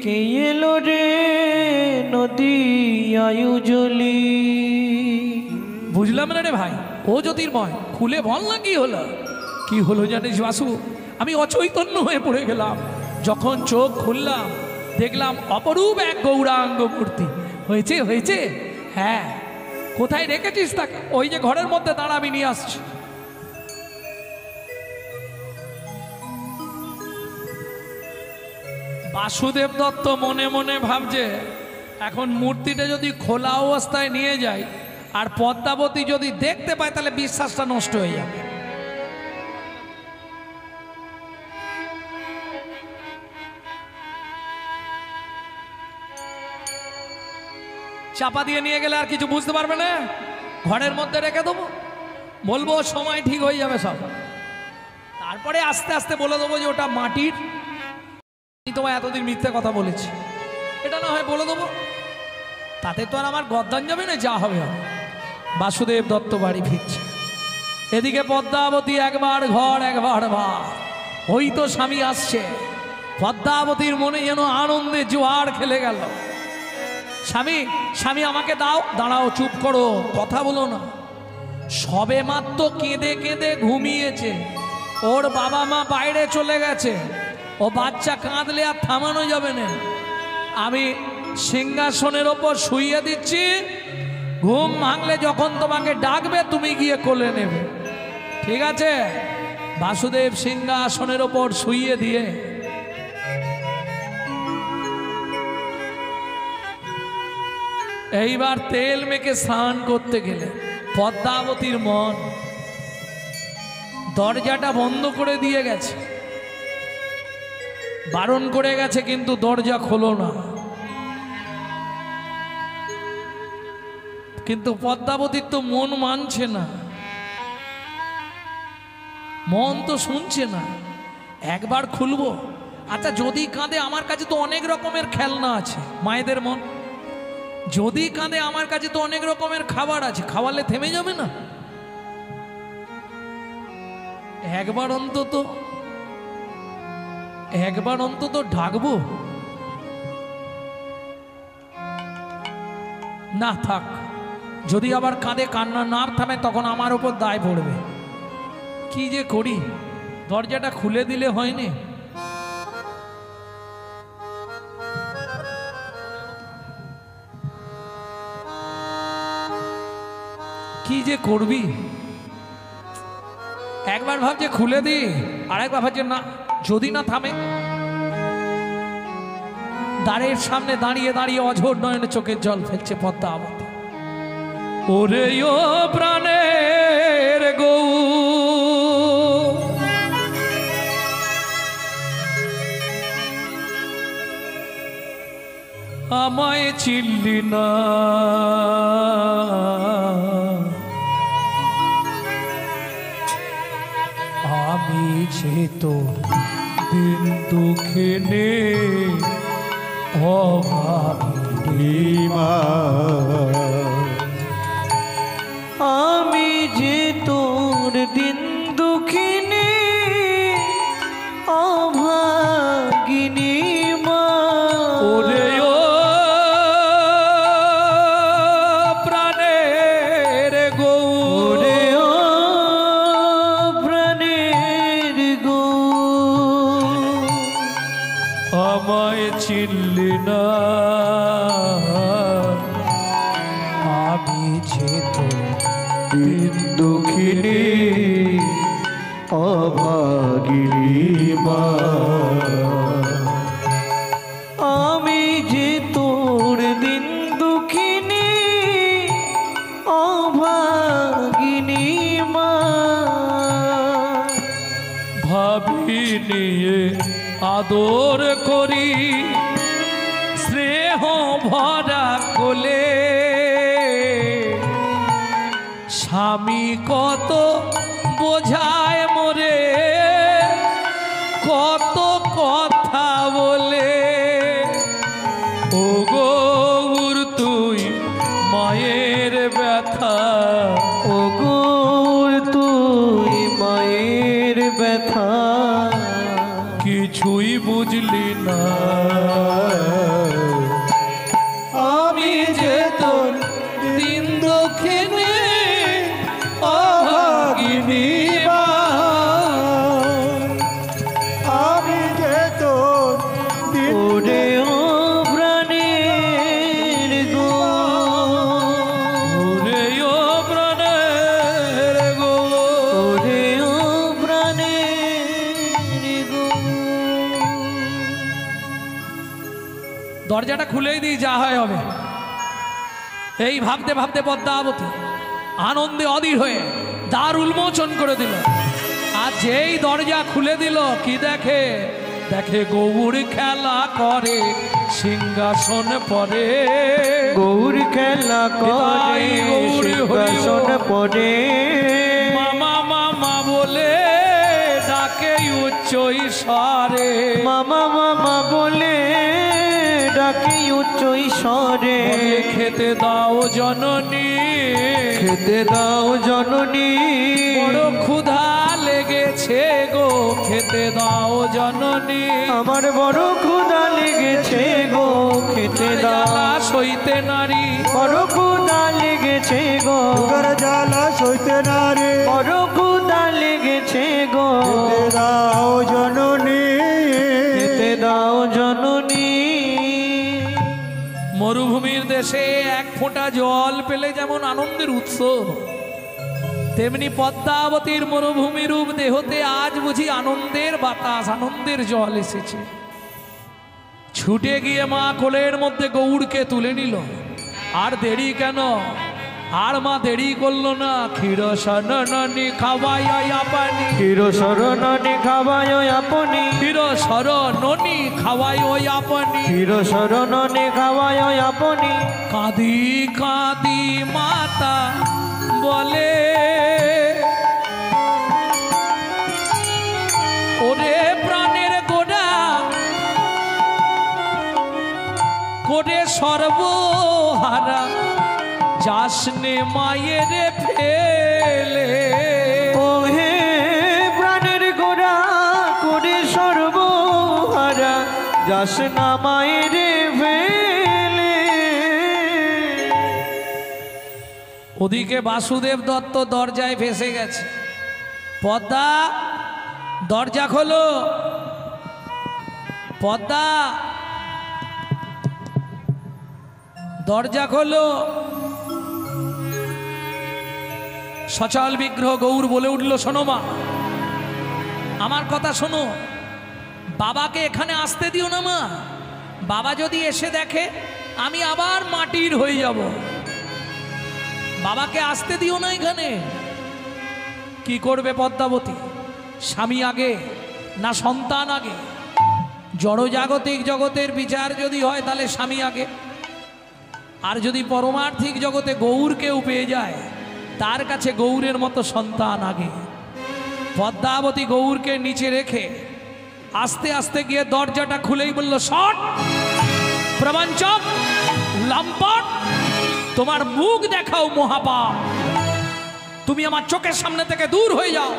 B: কে এলো রে নদী আয়ুজলি।
A: বুঝলাম না রে ভাই। ও জ্যোতির্ময়, খুলে বল না কি হলো? কি হলো জানিস বাসু? আমি অচৈতন্য হয়ে পড়ে গেলাম। যখন চোখ খুললাম দেখলাম অপরূপ এক গৌরাঙ্গ মূর্তি। হয়েছে হয়েছে, হ্যাঁ। কোথায় রেখেছিস তাকে? ওই যে ঘরের মধ্যে দাঁড়া, আমি নিয়ে আসছি। বাসুদেব দত্ত মনে মনে ভাবছে, এখন মূর্তিটা যদি খোলা অবস্থায় নিয়ে যায় আর পদ্মাবতী যদি দেখতে পায় তাহলে বিশ্বাসটা নষ্ট হয়ে যাবে। চাপা দিয়ে নিয়ে গেলে আর কিছু বুঝতে পারবে না, ঘরের মধ্যে রেখে দেবো, বলবো সময় ঠিক হয়ে যাবে সব। তারপরে আস্তে আস্তে বলে দেবো যে ওটা মাটির, আমি তোমায় এতদিন মিথ্যে কথা বলেছি, এটা না হয় বলে দেবো, তাতে তো আর আমার গদ্দান যাবে না, যা হবে হবে। বাসুদেব দত্ত বাড়ি ফিরছে, এদিকে পদ্মাবতী একবার ঘর একবার বার, ওই তো স্বামী আসছে। পদ্মাবতীর মনে যেন আনন্দে জোয়ার খেলে গেল। স্বামী স্বামী আমাকে দাও। দাঁড়াও, চুপ করো, কথা বলো না। সবে মাত্র কেঁদে কেঁদে ঘুমিয়েছে, ওর বাবা মা বাইরে চলে গেছে, ও বাচ্চা কাঁদলে আর থামানো যাবে না। আমি সিংহাসনের ওপর শুইয়ে দিচ্ছি, ঘুম ভাঙলে যখন তোমাকে ডাকবে তুমি গিয়ে কোলে নেবে। ঠিক আছে, বাসুদেব সিংহাসনের ওপর শুইয়ে দিয়ে এইবার তেল মেখে স্নান করতে গেলে পদ্মাবতীর মন দরজাটা বন্ধ করে দিয়ে গেছে, বারণ করে গেছে, কিন্তু দরজা খোলো না। কিন্তু পদ্মাবতীর তো মন মানছে না, মন তো শুনছে না। একবার খুলবো, আচ্ছা যদি কাঁদে, আমার কাছে তো অনেক রকমের খেলনা আছে, মায়েদের মন, যদি কাঁদে আমার কাছে তো অনেক রকমের খাবার আছে, খাওয়ালে থেমে যাবে না? একবার অন্তত ঢাকবো না। থাক, যদি আবার কাঁদে, কান্না না থামে, তখন আমার উপর দায় পড়বে। কি যে করি, দরজাটা খুলে দিলে হয়নি? কি যে করবি, একবার ভাবছে খুলে দি, আরেকবার ভাবছে না, যদি না থামে। দ্বারের সামনে দাঁড়িয়ে দাঁড়িয়ে অঝোর নয়নে চোখের জল ফেলছে পদ্মাবতী। ওরে ও প্রাণের গৌ, আমায় চিনলি না, আমি যে তো দিন দুঃখিনে অভাবী মা,
B: আমি যে তোর দিন দুঃখিনী অভাগিনী মা।
A: ওরে ও প্রাণের গৌ,
B: ওরে ও প্রাণের গৌ,
A: আমায় চিনলি না, আমি যে তো
B: দিন দুঃখিনী অভাগিনী মা। আমি যে তোর দিন দুঃখিনী অভাগিনী মা।
A: ভাবি নিয়ে আদর করি স্নেহ ভরা কোলে, স্বামী কত বোঝায় মোরে, কত কথা বলে। ও গৌর তুই মায়ের ব্যথা,
B: ও গৌর তুই মায়ের ব্যথা,
A: কিছুই বুঝলি না। আমি যে তোর দিন দক্ষিণে অভাগিনী মা,
C: আমি যে তোর দিন
B: ওরে ও প্রাণের গো,
A: ওরে ও প্রাণের গো,
B: ওরে ও প্রাণের গো।
A: দরজাটা খুলেই দিই, যা হয় হবে। এই ভাবতে ভাবতে পদ্মাবতী আনন্দে অধীর হয়ে দ্বার উন্মোচন করে দিল। আর যেই দরজা খুলে দিল, কি দেখে? দেখে গৌর খেলা করে সিংহাসন পরে।
B: গৌর খেলা করে সিংহাসন পরে,
A: মামা মামা বলে ডাকে উচ্চ ঈশ্বরে।
B: মামা মামা বলে ডাকি উচ্চ ঈশ্বরে।
A: খেতে দাও জননী,
B: খেতে দাও জননী,
A: বড় ক্ষুধা লেগেছে গো, খেতে দাও জননী।
B: আমার বড় ক্ষুধা লেগেছে গো, খেতে দাও।
A: সইতে নারী,
B: বড় ক্ষুধা লেগেছে গো,
C: দুঃখের জ্বালা সইতে না রে,
B: বড় ক্ষুধা লেগেছে গো,
C: খেতে দাও জননী,
B: খেতে দাও জননী।
A: মরুভূমির দেশে এক ফোঁটা জল পেলে যেমন আনন্দের উৎস, তেমনি পদ্মাবতীর মরুভূমি রূপ দেহতে আজ বুঝি আনন্দের বাতাস, আনন্দের জল এসেছে। ছুটে গিয়ে মা কোলের মধ্যে গৌড়কে তুলে নিল। আর দেরি কেন? আর মা দেরি করলো না। ক্ষীর শরণনি খাওয়ায় আপনি,
B: ক্ষীর শরণনি খাওয়ায় আপনি,
A: ক্ষীর শরণনি খাওয়ায় আপনি,
B: ক্ষীর শরণনি খাওয়ায় আপনি।
A: কাঁদি কাঁদি মাতা বলে, ওরে প্রাণের গোড়া করে সর্বহারা, যাসনে মায়ের ফেলে।
B: ও হে প্রাণের গোড়া করে সর্বহারা, যাস না মায়ের ফেলে।
A: ওদিকে বাসুদেব দত্ত দরজায় ফেসে গেছে। পদ্মা, দরজা খোলো। পদ্মা, দরজা খোলো। সচল বিগ্রহ গৌর বলে উঠল, শোনো মা, আমার কথা শোনো। বাবাকে এখানে আসতে দিও না মা। বাবা যদি এসে দেখে আমি আবার মাটির হয়ে যাব। বাবাকে আসতে দিও না এখানে। কি করবে পদ্মাবতী? স্বামী আগে না সন্তান আগে? জড়জাগতিক জগতের বিচার যদি হয় তাহলে স্বামী আগে। আর যদি পরমার্থিক জগতে গৌরকেও পেয়ে যায়, তার কাছে গৌরের মতো সন্তান আগে। পদ্মাবতী গৌরকে নিচে রেখে আস্তে আস্তে গিয়ে দরজাটা খুলেই বলল, শট প্রবঞ্চক লম্পট, তোমার মুখ দেখাও মহাপাপ, তুমি আমার চোখের সামনে থেকে দূর হয়ে যাও।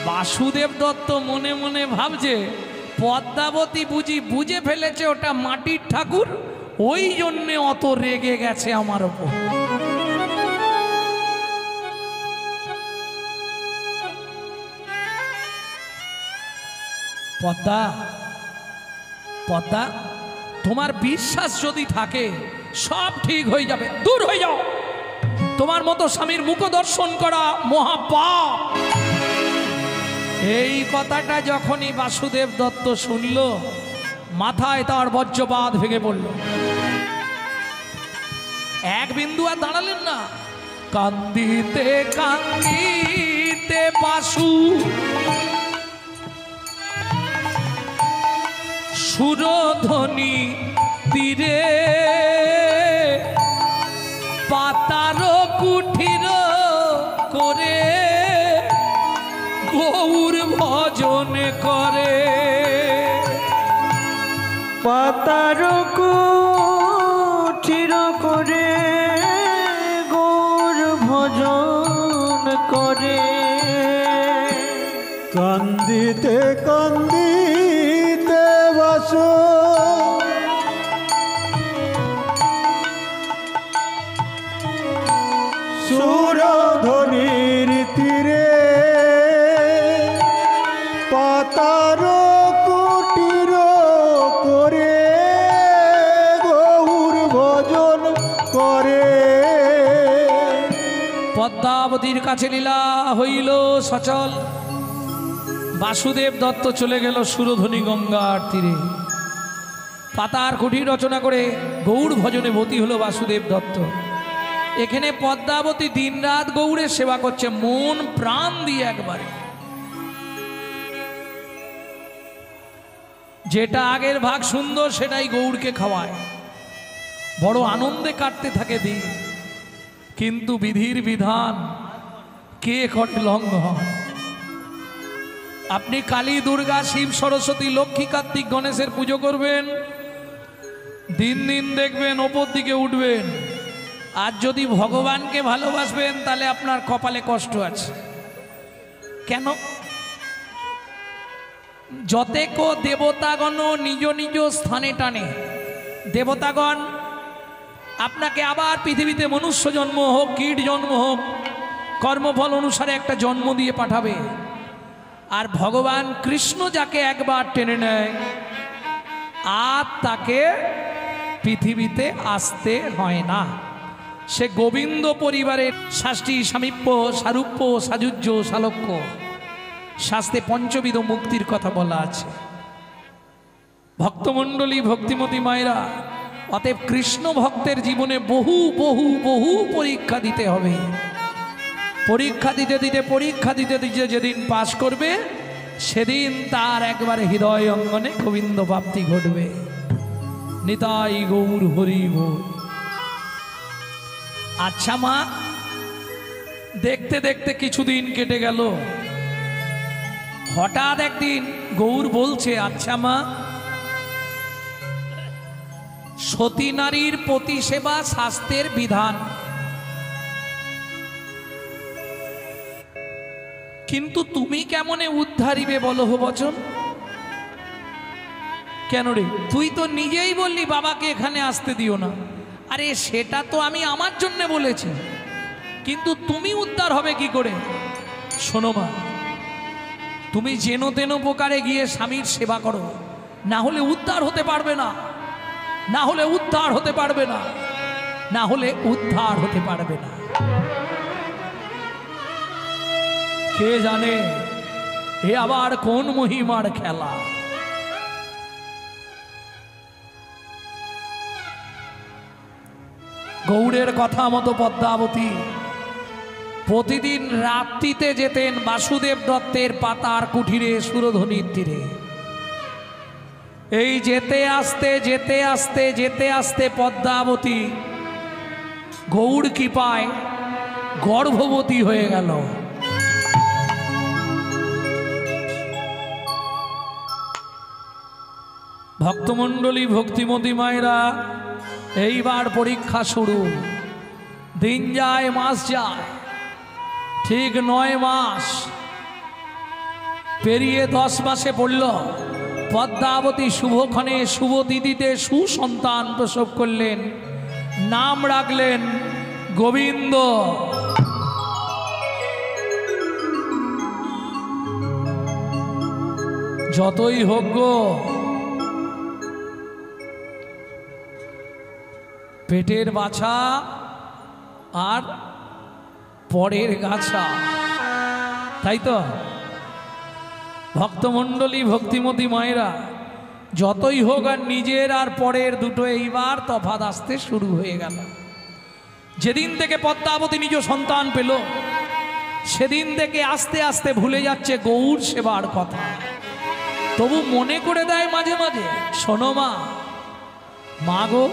A: বাসুদেব দত্ত মনে মনে ভাবছে, পদ্মাবতী বুঝে ফেলেছে ওটা মাটির ঠাকুর, ওই জন্যে অত রেগে গেছে আমার ওপর। পদ্মা, পদ্মা, তোমার বিশ্বাস যদি থাকে সব ঠিক হয়ে যাবে, দূর হয়ে যাও। তোমার মতো স্বামীর মুখ দর্শন করা মহাপাপ। এই কথাটা যখনই বাসুদেব দত্ত শুনল, মাথায় তার বজ্রপাত ভেঙে পড়ল। এক বিন্দু আর দাঁড়ালেন না। কান্দিতে কান্দিতে বাসু সুরধ্বনি তীরে, পাতার কুঠির করে গৌর ভজন করে।
B: পাতার কুঠির করে গৌর ভজন করে।
C: কান্দিতে কান্দিতে বাসু সুরধ্বনির তীরে, পাতার কুটির করে গৌর ভজন করে।
A: পদ্মাবতীর কাছে লীলা হইল সচল। বাসুদেব দত্ত চলে গেল সুরধ্বনি গঙ্গার তীরে। পাতার কুঠি রচনা করে গৌর ভজনে ভর্তি হলো বাসুদেব দত্ত। এখানে পদ্মাবতী দিনরাত গৌরের সেবা করছে মন প্রাণ দিয়ে একবারে। যেটা আগের ভাগ সুন্দর সেটাই গৌরকে খাওয়ায়। বড় আনন্দে কাটতে থাকে দিন। কিন্তু বিধির বিধান কে করে লঙ্ঘন? আপনি কালী, দুর্গা, শিব, সরস্বতী, লক্ষ্মী, কার্তিক, গণেশের পুজো করবেন, দিন দিন দেখবেন ওপর দিকে উঠবেন। আর যদি ভগবানকে ভালোবাসবেন তাহলে আপনার কপালে কষ্ট আছে। কেন? যতেক দেবতাগণ নিজ নিজ স্থানে টানে। দেবতাগণ আপনাকে আবার পৃথিবীতে মনুষ্য জন্ম হোক, কীট জন্ম হোক, কর্মফল অনুসারে একটা জন্ম দিয়ে পাঠাবে। আর ভগবান কৃষ্ণ যাকে একবার টেনে নেয় আর তাকে পৃথিবীতে আসতে হয় না। সে গোবিন্দ পরিবারের শাস্তি সামীপ্য সারূপ্য সাযুজ্য সালক্য শাস্তে পঞ্চবিধ মুক্তির কথা বলা আছে। ভক্তমণ্ডলী ভক্তিমতী মায়েরা, অতএব কৃষ্ণ ভক্তের জীবনে বহু বহু বহু পরীক্ষা দিতে হবে। পরীক্ষা দিতে দিতে যেদিন পাশ করবে সেদিন তার একবারে হৃদয় অঙ্গনে গোবিন্দ প্রাপ্তি ঘটবে। নিতাই গৌর হরি গৌর। আচ্ছা মা, দেখতে দেখতে কিছুদিন কেটে গেল। হঠাৎ একদিন গৌর বলছে, আচ্ছা মা, সতী নারীর পতি সেবা শাস্ত্রের বিধান, কিন্তু তুমি কেমনে উদ্ধারিবে বলো বচন? কেন রে, তুই তো নিজেই বললি বাবাকে এখানে আসতে দিও না। আরে সেটা তো আমি আমার জন্য বলেছি, কিন্তু তুমি উদ্ধার হবে কি করে? শোনো মা, তুমি যেন তেন প্রকারে গিয়ে স্বামীর সেবা করো, না হলে উদ্ধার হতে পারবে না, না হলে উদ্ধার হতে পারবে না, না হলে উদ্ধার হতে পারবে না। কে জানে এ আবার কোন মহিমার খেলা। গৌড়ের কথা মতো পদ্মাবতী প্রতিদিন রাত্রিতে যেতেন বাসুদেব দত্তের পাতার কুঠিরে সুরধ্বনির তীরে। এই যেতে আসতে যেতে আসতে যেতে আসতে পদ্মাবতী গৌড় কৃপায় গর্ভবতী হয়ে গেল। ভক্তমণ্ডলী ভক্তিমতী মায়েরা, এইবার পরীক্ষা শুরু। দিন যায় মাস যায়, ঠিক 9 মাস পেরিয়ে 10 মাসে পড়ল। পদ্মাবতী শুভক্ষণে শুভ তিথিতে সুসন্তান প্রসব করলেন, নাম রাখলেন গোবিন্দ। যতই হোক গো, পেটের বাছা আর পরের গাছা, তাই তো? ভক্তমণ্ডলী ভক্তিমতী মায়েরা, যতই হোক আর নিজের আর পরের দুটো এইবার তফাৎ আসতে শুরু হয়ে গেল। যেদিন থেকে পদ্মাবতী নিজ সন্তান পেল, সেদিন থেকে আস্তে আস্তে ভুলে যাচ্ছে গৌর সেবার কথা। তবু মনে করে দেয় মাঝে মাঝে, শোনো মা, মা গো,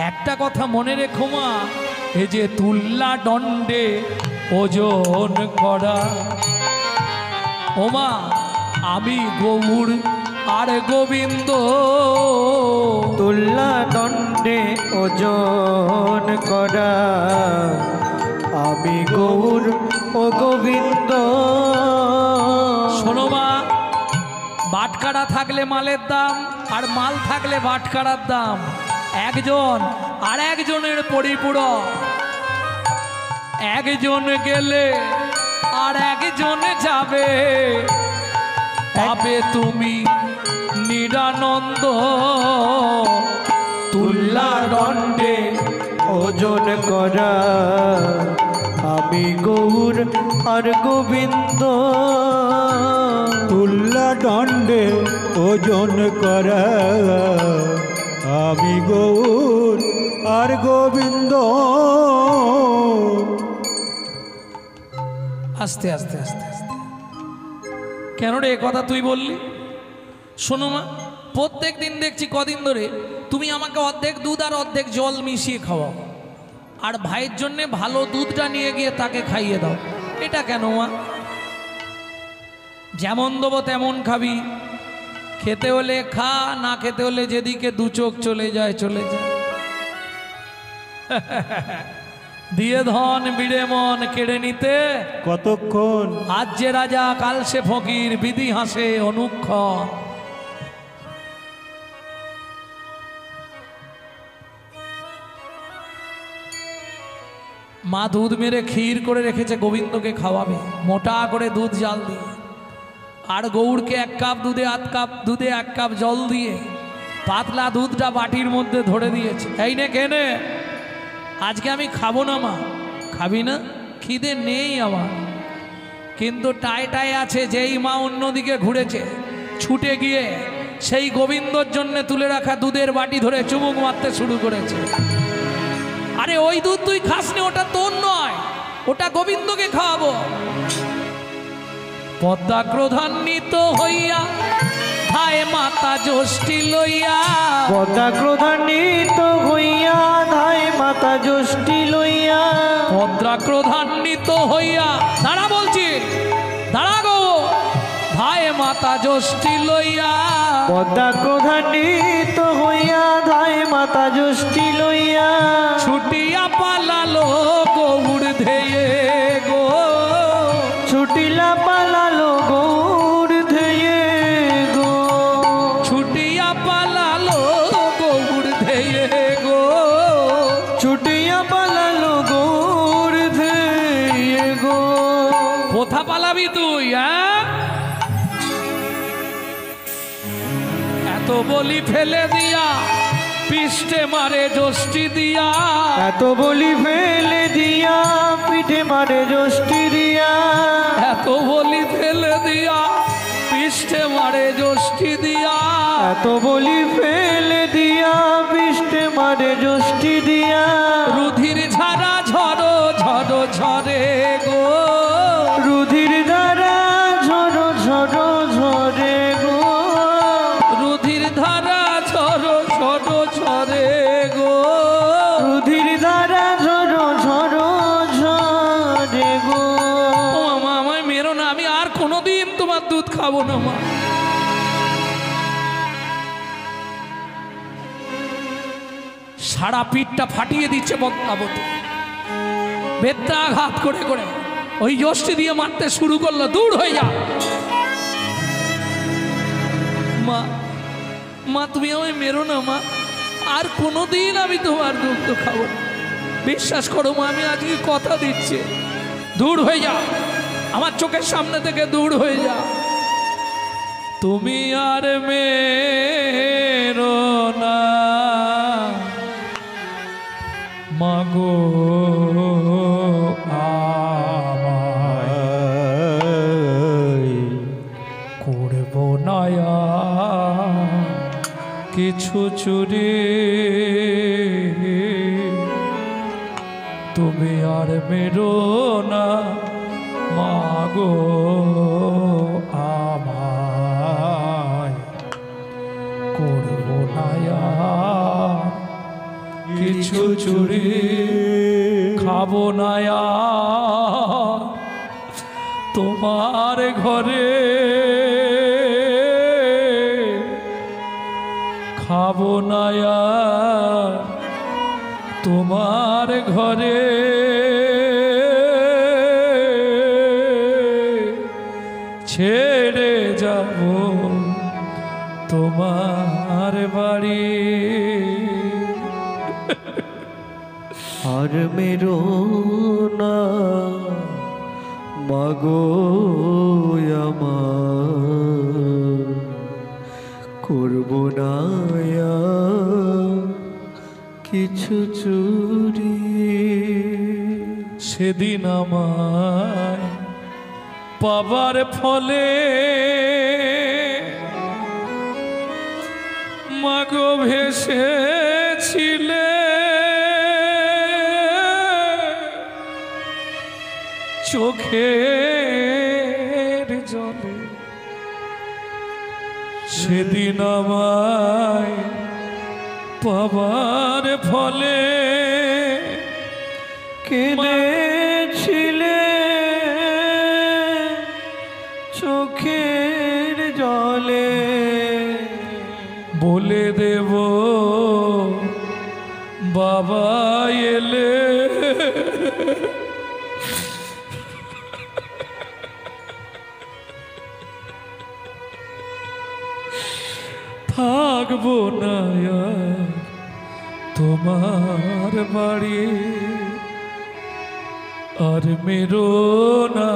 A: একটা কথা মনে রেখো মা, এ যে তুল্লা দণ্ডে ওজন করা, ও মা, আমি গৌর আর গোবিন্দ।
B: তুল্লা দণ্ডে ওজন করা, আমি গৌর ও গোবিন্দ।
A: শোনো মা, বাটকারা থাকলে মালের দাম, আর মাল থাকলে বাটকারার দাম। একজন আর একজনের পরিপূরক, একজন গেলে আর একজন যাবে, পাবে তুমি নিরানন্দ।
B: তুল্লা দণ্ডে ওজন করা, আমি গৌর আর গোবিন্দ।
D: তুল্লা দণ্ডে ওজন করা, আমি গৌর আর গোবিন্দ।
A: আস্তে আস্তে আস্তে আস্তে, কেন রে এ কথা তুই বললি? শোনো মা, প্রত্যেক দিন দেখছি কদিন ধরে তুমি আমাকে অর্ধেক দুধ আর অর্ধেক জল মিশিয়ে খাওয়াও, আর ভাইয়ের জন্যে ভালো দুধটা নিয়ে গিয়ে তাকে খাইয়ে দাও। এটা কেন মা? যেমন দেবো তেমন খাবি, খেতে হলে খা, না খেতে হলে যেদিকে দু চোখ চলে যায় চলে যায়। দিয়ে ধন বিড়ে মন কেড়ে নিতে
D: কতক্ষণ?
A: আজ যে রাজা কাল সে ফকির, বিধি হাসে অনুক্ষণ। মা দুধ মেরে ক্ষীর করে রেখেছে, গোবিন্দকে খাওয়াবে মোটা করে দুধ জাল দিয়ে, আর গৌড়কে 1 কাপ দুধে 1 কাপ দুধে 1 কাপ জল দিয়ে পাতলা দুধটা বাটির মধ্যে ধরে দিয়েছে। এই নে কেনে আজকে আমি খাবো না মা। খাবি না? খিদে নেই আমার, কিন্তু টায় আছে। যেই মা অন্যদিকে ঘুরেছে, ছুটে গিয়ে সেই গোবিন্দর জন্য তুলে রাখা দুধের বাটি ধরে চুমুক মারতে শুরু করেছে। আরে ওই দুধ তুই খাসনি, ওটা তোর নয়, ওটা গোবিন্দকে খাওয়াবো। পদ্মা ক্রোধান্বিত হইয়া ধায় মাতা যষ্টি লইয়া,
B: পদ্মা ক্রোধান্বিত হইয়া ধায় মাতা যষ্টি লইয়া,
A: পদ্মা ক্রোধান্বিত হইয়া, দাঁড়া বলছি, দাঁড়া গো, ধায় মাতা যষ্টি লইয়া,
B: পদ্মা ক্রোধান্বিত হইয়া ধায় মাতা যষ্টি লইয়া,
A: ছুটিয়া পালালো গৌর ধেয়ে গো,
B: ছুটিলা পালালো গৌর ধেয়ে গো,
A: ছুটিয়া পালালো গৌর ধেয়ে গো,
B: ছুটিয়া পালালো গৌর ধেয়ে গো।
A: কোথা পালাবি তুই? হ্যাঁ, এত বলি ফেলে দিয়া পিষ্টে মারে যষ্টি দিয়া,
B: এত বলি ফেলে দিয়া পিঠে মারে যষ্টি দিয়া,
A: এত বলি ফেলে দিয়া পিষ্টে মারে যষ্টি দিয়া,
B: এত বলি ফেলে দিয়া পিষ্টে মারে যষ্টি দিয়া,
A: রুধির ঝাড়া ঝড়ো ঝড়ো ঝরে গো,
B: রুধির ধারা ঝড়ো ঝড়ো ঝরে গো,
A: রুধির ধারা ঝড়ো ঝড়ো ঝরে গো,
B: রুধির ধারা ঝড়ো ঝড়ো ঝরে গো।
A: ও মা, আমায় মেরো না, আমি আর কোনোদিন তোমার দুধ খাবো না মা। সারা পিঠটা ফাটিয়ে দিচ্ছে পদ্মাবতী, বেত্রাঘাত করে করে ওই যষ্টি দিয়ে মারতে শুরু করলো। দূর হয়ে যা মা, মা তুমি আমায় মেরো না মা, আর কোনোদিন আমি তোমার দুধ তো খাবো না। বিশ্বাস করো মা, আমি আজকে কথা দিচ্ছি, দূর হয়ে যা, আমার চোখের সামনে থেকে দূর হয়ে যা। তুমি আর মেরো না মাগো আমায়, করব না কিছু চুরি, তুমি আর মেরো না মাগো আমায়, করব না কিছু চুরি, খাবো না তোমার ঘরে, খাবো না তোমার ঘরে, ছেড়ে যাব তোমার বাড়ি।
B: আর মেরো না মাগো আমার, করব না কিছু চুরি।
A: সেদিন আমায় পাবার ফলে মাগো ভেসেছিলে চোখের জলে, সেদিন আমায় পাবার ফলে
B: কেঁদেছিলে চোখের জলে,
A: বলে দেব বাবা এলে থাকবো না তোমার বাড়ি, আর মেরো না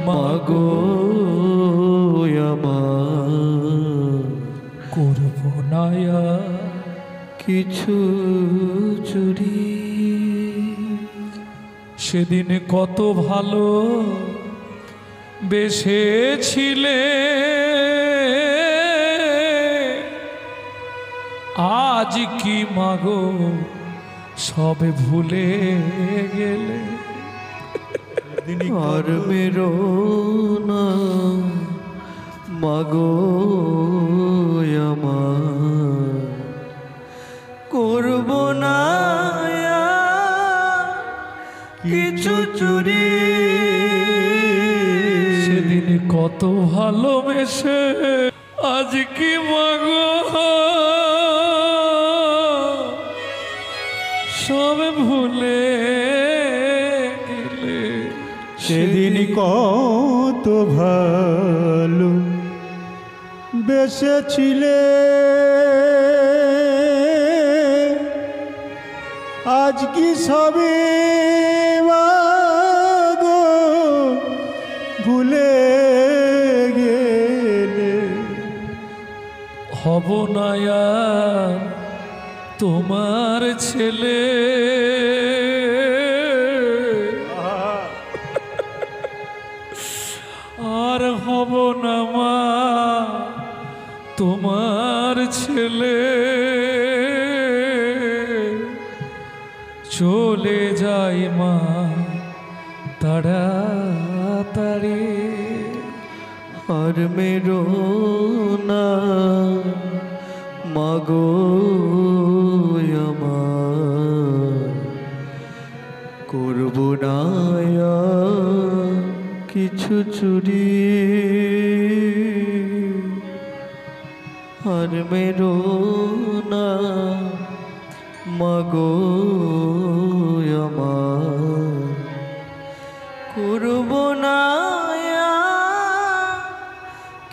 A: মাগো
B: আমার,
A: করবো না
B: কিছু চুরি।
A: সেদিন কত ভালো বেসেছিলে, আজ কি মাগো সব ভুলে গেলে।
B: আর মেরো না মাগো আমার, করব না কিছু চুরি।
A: সেদিন কত ভালোবেসে আজ কি মাগো সব ভুলে গেলে।
D: সেদিন কত ভালো বেসেছিলে, আজ কি সবে মাগো ভুলে গেলে।
A: হব না আর তোমার ছেলে, আর হব না মা তোমার ছেলে। চলে যাই মা তাড়াতাড়ি।
B: আর মেরো না মাগো আমার, করব না কিছু চুরি। আর মেরো না মাগো আমার, করব না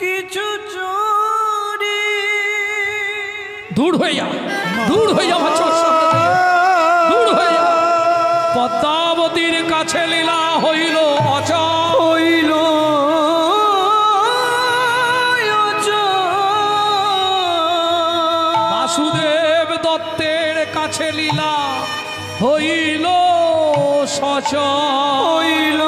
B: কিছু চুরি।
A: দূর হয়ে যা, দূর হয়ে যা, দূর হয়ে যা। পদ্মাবতীর কাছে লীলা হইল অচল,
B: হইল
A: বাসুদেব দত্তের কাছে লীলা হইল সচল।
B: হইল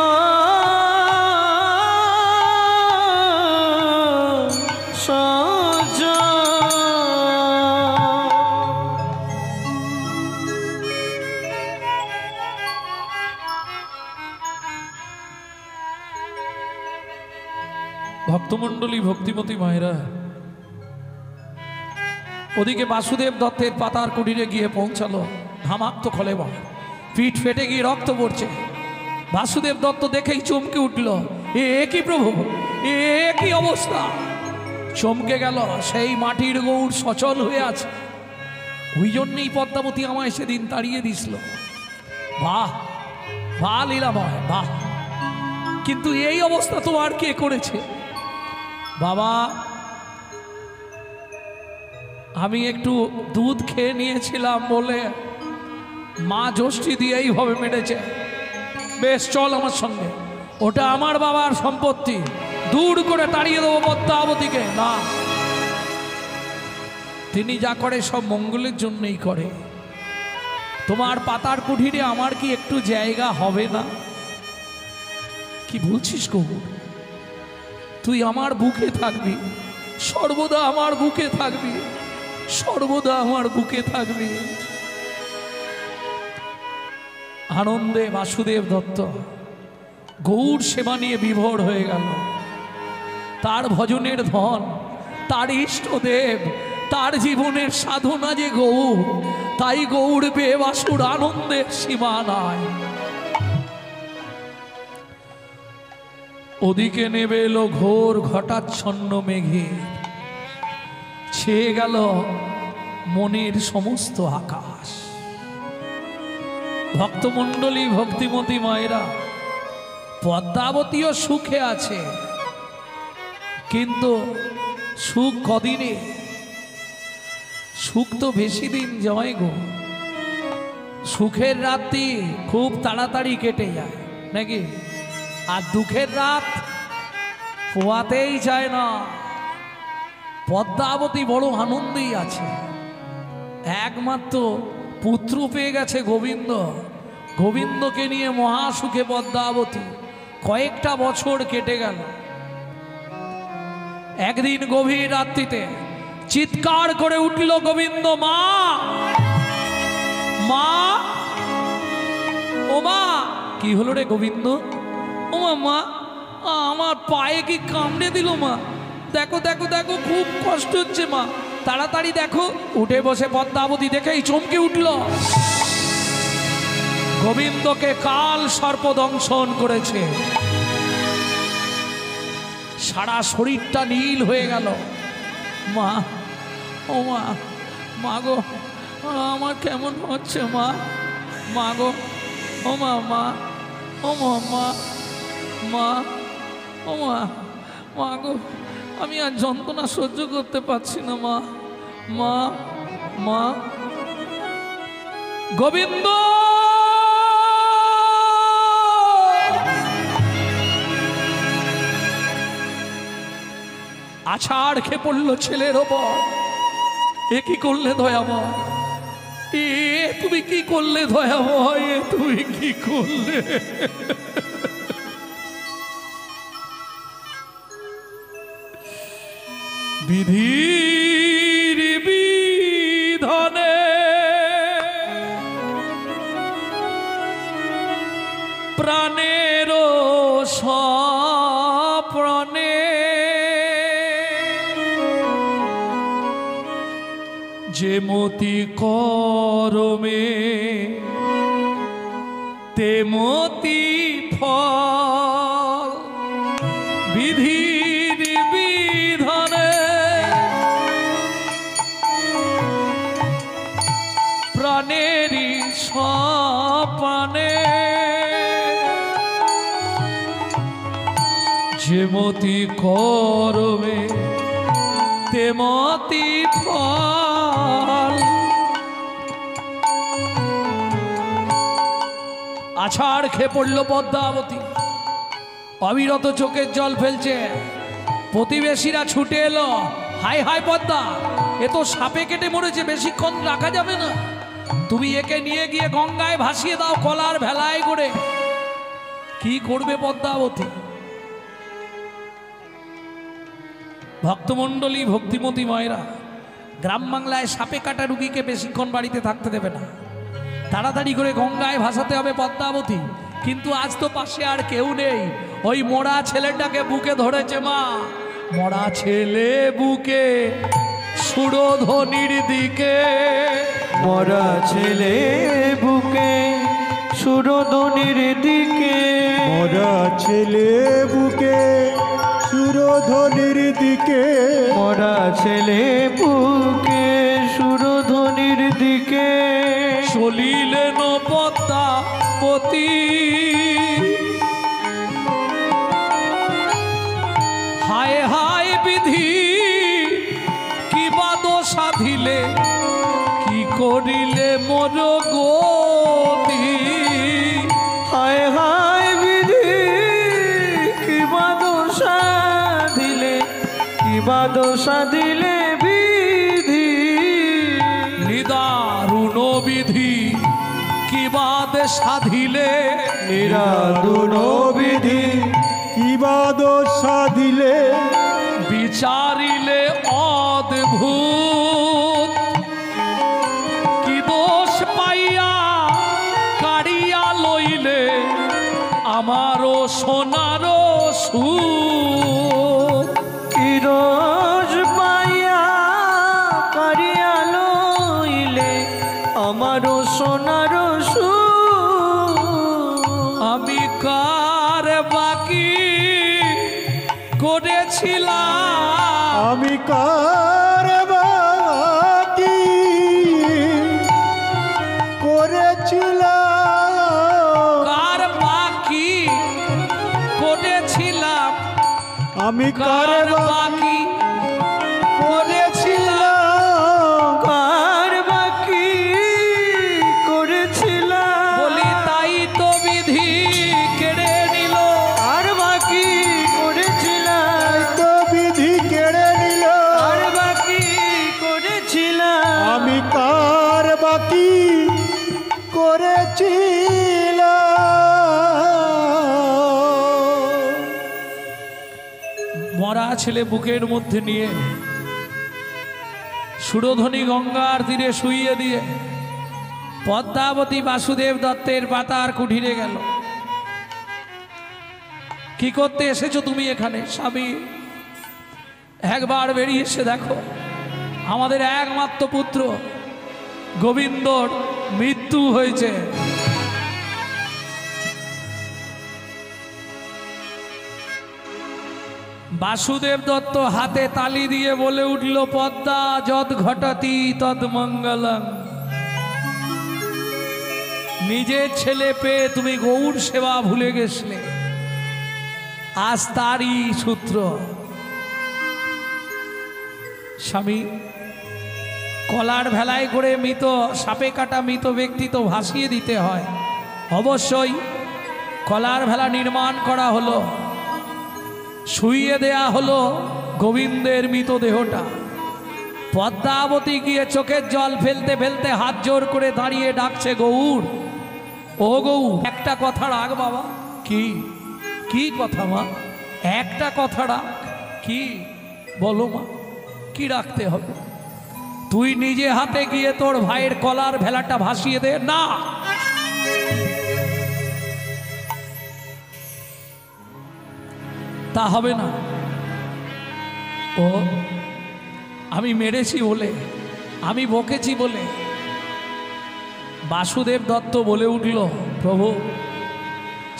A: ভক্তমণ্ডলী, ভক্তিমতী মায়েরা, ওদিকে বাসুদেব দত্তের পাতার কুটিরে গিয়ে পৌঁছালো। ঘামাক্ত খলে বা পিঠ ফেটে গিয়ে রক্ত পড়ছে। বাসুদেব দত্ত দেখেই চমকে উঠল, এ কি প্রভু, এ কি অবস্থা। চমকে গেল, সেই মাটির গৌর সচল হয়ে আছে। ওই জন্যই পদ্মাবতী আমায় সেদিন তাড়িয়ে দিছিল। বাহ বাহ লীলাময়, বাহ। কিন্তু এই অবস্থা তোমার কে করেছে? বাবা, আমি একটু দুধ খেয়ে নিয়েছিলাম বলে মা যষ্টি দিয়ে এইভাবে মেরেছে। বেশ, চল আমার সঙ্গে, ওটা আমার বাবার সম্পত্তি, দূর করে তাড়িয়ে দেবো পদ্মাবতীকে। না, তিনি যা করে সব মঙ্গলের জন্যই করে। তোমার পাতার কুঠিরে আমার কি একটু জায়গা হবে না? কি বলছিস গৌর? তুই আমার বুকে থাকবি, সর্বদা আমার বুকে থাকবি, সর্বদা আমার বুকে থাকবি। আনন্দে বাসুদেব দত্ত গৌর সেবা নিয়ে বিভোর হয়ে গেল। তার ভজনের ধন, তার ইষ্টদেব, তার জীবনের সাধনা যে গৌর, তাই গৌর পেয়ে বাসুর আনন্দের সীমা নাই। ওদিকে নেবে এলো ঘোর ঘটাচ্ছন্ন মেঘে, ছেয়ে গেল মনের সমস্ত আকাশ। ভক্তমণ্ডলী, ভক্তিমতী মায়েরা, পদ্মাবতীও সুখে আছে, কিন্তু সুখ কদিনে? সুখ তো বেশি দিন জয় গো। সুখের রাত্রি খুব তাড়াতাড়ি কেটে যায় নাকি, আর দুঃখের রাত পোয়াতেই যায় না। পদ্মাবতী বড় আনন্দেই আছে, একমাত্র পুত্র পেয়ে গেছে গোবিন্দ, গোবিন্দকে নিয়ে মহাসুখে পদ্মাবতী কয়েকটা বছর কেটে গেল। একদিন গভীর রাত্রিতে চিৎকার করে উঠল গোবিন্দ, মা মা, ও মা। কি হলো রে গোবিন্দ? ও মা, আমার পায়ে কি কামড়ে দিল মা? দেখো দেখো দেখো, খুব কষ্ট হচ্ছে মা, তাড়াতাড়ি দেখো। উঠে বসে পদ্মাবতী দেখেই চমকে উঠল, গোবিন্দকে কাল সর্প দংশন করেছে। সারা শরীরটা নীল হয়ে গেল। মা, ও মা, মা গো, আমার কেমন হচ্ছে মা, মা গো, ও মা, মা, ও মা, মা, মা, ও মা, মা গো, আমি আর যন্ত্রণা সহ্য করতে পারছি না মা, মা, মা। গোবিন্দ আছাড় খেয়ে পড়ল ছেলের ওপর। এ কি করলে দয়াময়? এ তুমি কি করলে দয়াময়? এ তুমি কি করলে? বিধির বিধানে প্রাণের সপ্রাণে যে মতি করমে তে মতি ফল। বিধির বিধানে প্রাণেরই সপ্রাণে যে মতি করমে তে মতি ফল। আছাড় খেয়ে পড়ল পদ্মাবতী, অবিরত চোখের জল ফেলছে। প্রতিবেশীরা ছুটে এলো, হাই হাই পদ্মা, এ তো সাপে কেটে মরেছে, বেশিক্ষণ রাখা যাবে না, তুমি একে নিয়ে গিয়ে গঙ্গায় ভাসিয়ে দাও কলার ভেলায় করে। কি করবে পদ্মাবতী? ভক্তমণ্ডলী, ভক্তিমতী মায়েরা, গ্রাম বাংলায় সাপে কাটা রুগীকে বেশিক্ষণ বাড়িতে থাকতে দেবে না, তাড়াতাড়ি করে গঙ্গায় ভাসাতে হবে পদ্মাবতী। কিন্তু আজ তো পাশে আর কেউ নেই, ওই মরা ছেলেটাকে বুকে ধরেছে মা। মরা ছেলে বুকে সুরধ্বনির দিকে,
B: মরা ছেলে বুকে সুরধ্বনির দিকে,
D: মরা ছেলে বুকে সুরধ্বনির দিকে,
B: মরা ছেলে বুকে সুরধ্বনির দিকে
A: চলিলেন পদ্মাবতী। হায় হায় বিধি কি বাদ সাধিলে, কি করিলে মোর গতি।
B: হায় হায় বিধি কিবা দোষা দিলে, কিবা দোষা দিলে বিধি।
A: নিদারুণ বিধি কি বাদ সাধিলে,
B: নিরাদুন বিধি
D: কিবা দোষ সাধিলে,
A: বিচারিলে অদ্ভুত। কি দোষ পাইয়া কাড়িয়া লইলে আমারও সোনারও সুখ।
B: কি দোষ পাইয়া কাড়িয়া লইলে আমারও সোনার সুখ।
A: আমি কার বাকি করেছিলাম,
D: আমি কার বাকি করেছিলাম,
A: কার বাকি করেছিলাম,
D: আমি কার
A: কার
D: বাকি
A: বাকি করেছিলাম।
B: কার বাকি করেছিলাম,
A: বলি তাই তো বিধি কেড়ে নিল,
B: আর বাকি করেছিলাম,
D: তো বিধি কেড়ে নিল।
B: আর বাকি করেছিলাম,
D: আমি কার বাকি করেছিলাম,
A: মরা ছেলে বুকের মধ্যে নিয়ে সুরধ্বনি গঙ্গার তীরে শুইয়ে দিয়ে পদ্মাবতী বাসুদেব দত্তের পাতার কুঠিরে গেল। কি করতে এসেছো তুমি এখানে? স্বামী, একবার বেরিয়ে এসে দেখো, আমাদের একমাত্র পুত্র গোবিন্দর মৃত্যু হয়েছে। বাসুদেব দত্ত হাতে তালি দিয়ে বলে উঠল, পদ্মা যদ ঘটাতি তদ মঙ্গলং। নিজের ছেলে পেয়ে তুমি গৌর সেবা ভুলে গেছলে, আজ তারই সূত্র। স্বামী, কলার ভেলায় করে মৃত সাপে কাটা মৃত ব্যক্তি তো ভাসিয়ে দিতে হয়। অবশ্যই কলার ভেলা নির্মাণ করা হলো, শুইয়ে দেয়া হলো গোবিন্দের মৃতদেহটা। পদ্মাবতী গিয়ে চোখের জল ফেলতে ফেলতে হাত জোর করে দাঁড়িয়ে ডাকছে, গৌর, ও গৌর, একটা কথা রাখ বাবা। কি? কি কথা মা? একটা কথা রাখ। কি বলো মা? কি রাখতে হবে? তুই নিজে হাতে গিয়ে তোর ভাইয়ের কলার ভেলাটা ভাসিয়ে দে। না, তা হবে না। ও আমি মেরেছি বলে, আমি বকেছি বলে। বাসুদেব দত্ত বলে উঠল, প্রভু,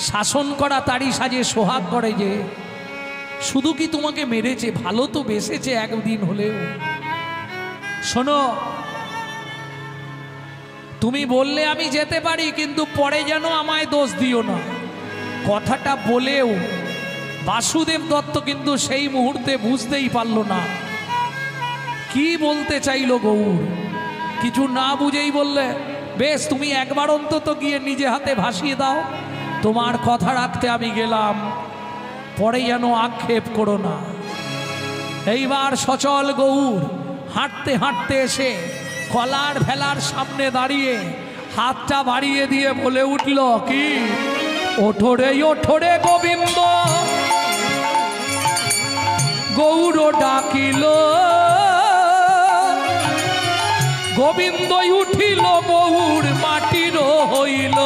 A: শাসন করা তারই সাজে সোহাগ করে যে। শুধু কি তোমাকে মেরেছে, ভালো তো বেসেছে একদিন হলেও। শোনো, তুমি বললে আমি যেতে পারি, কিন্তু পরে যেন আমায় দোষ দিও না। কথাটা বলেও বাসুদেব দত্ত কিন্তু সেই মুহূর্তে বুঝতেই পারল না কি বলতে চাইল গৌর। কিছু না বুঝেই বললে, বেশ, তুমি একবার অন্তত গিয়ে নিজে হাতে ভাসিয়ে দাও। তোমার কথা রাখতে আমি গেলাম, পরে যেন আক্ষেপ করো না। এইবার সচল গৌর হাঁটতে হাঁটতে এসে কলার ভেলার সামনে দাঁড়িয়ে হাতটা বাড়িয়ে দিয়ে বলে উঠল, কি? ওঠোরে ওঠোরে গোবিন্দ, গৌর ডাকিল। গোবিন্দই উঠিল, গৌর মাটির হইল।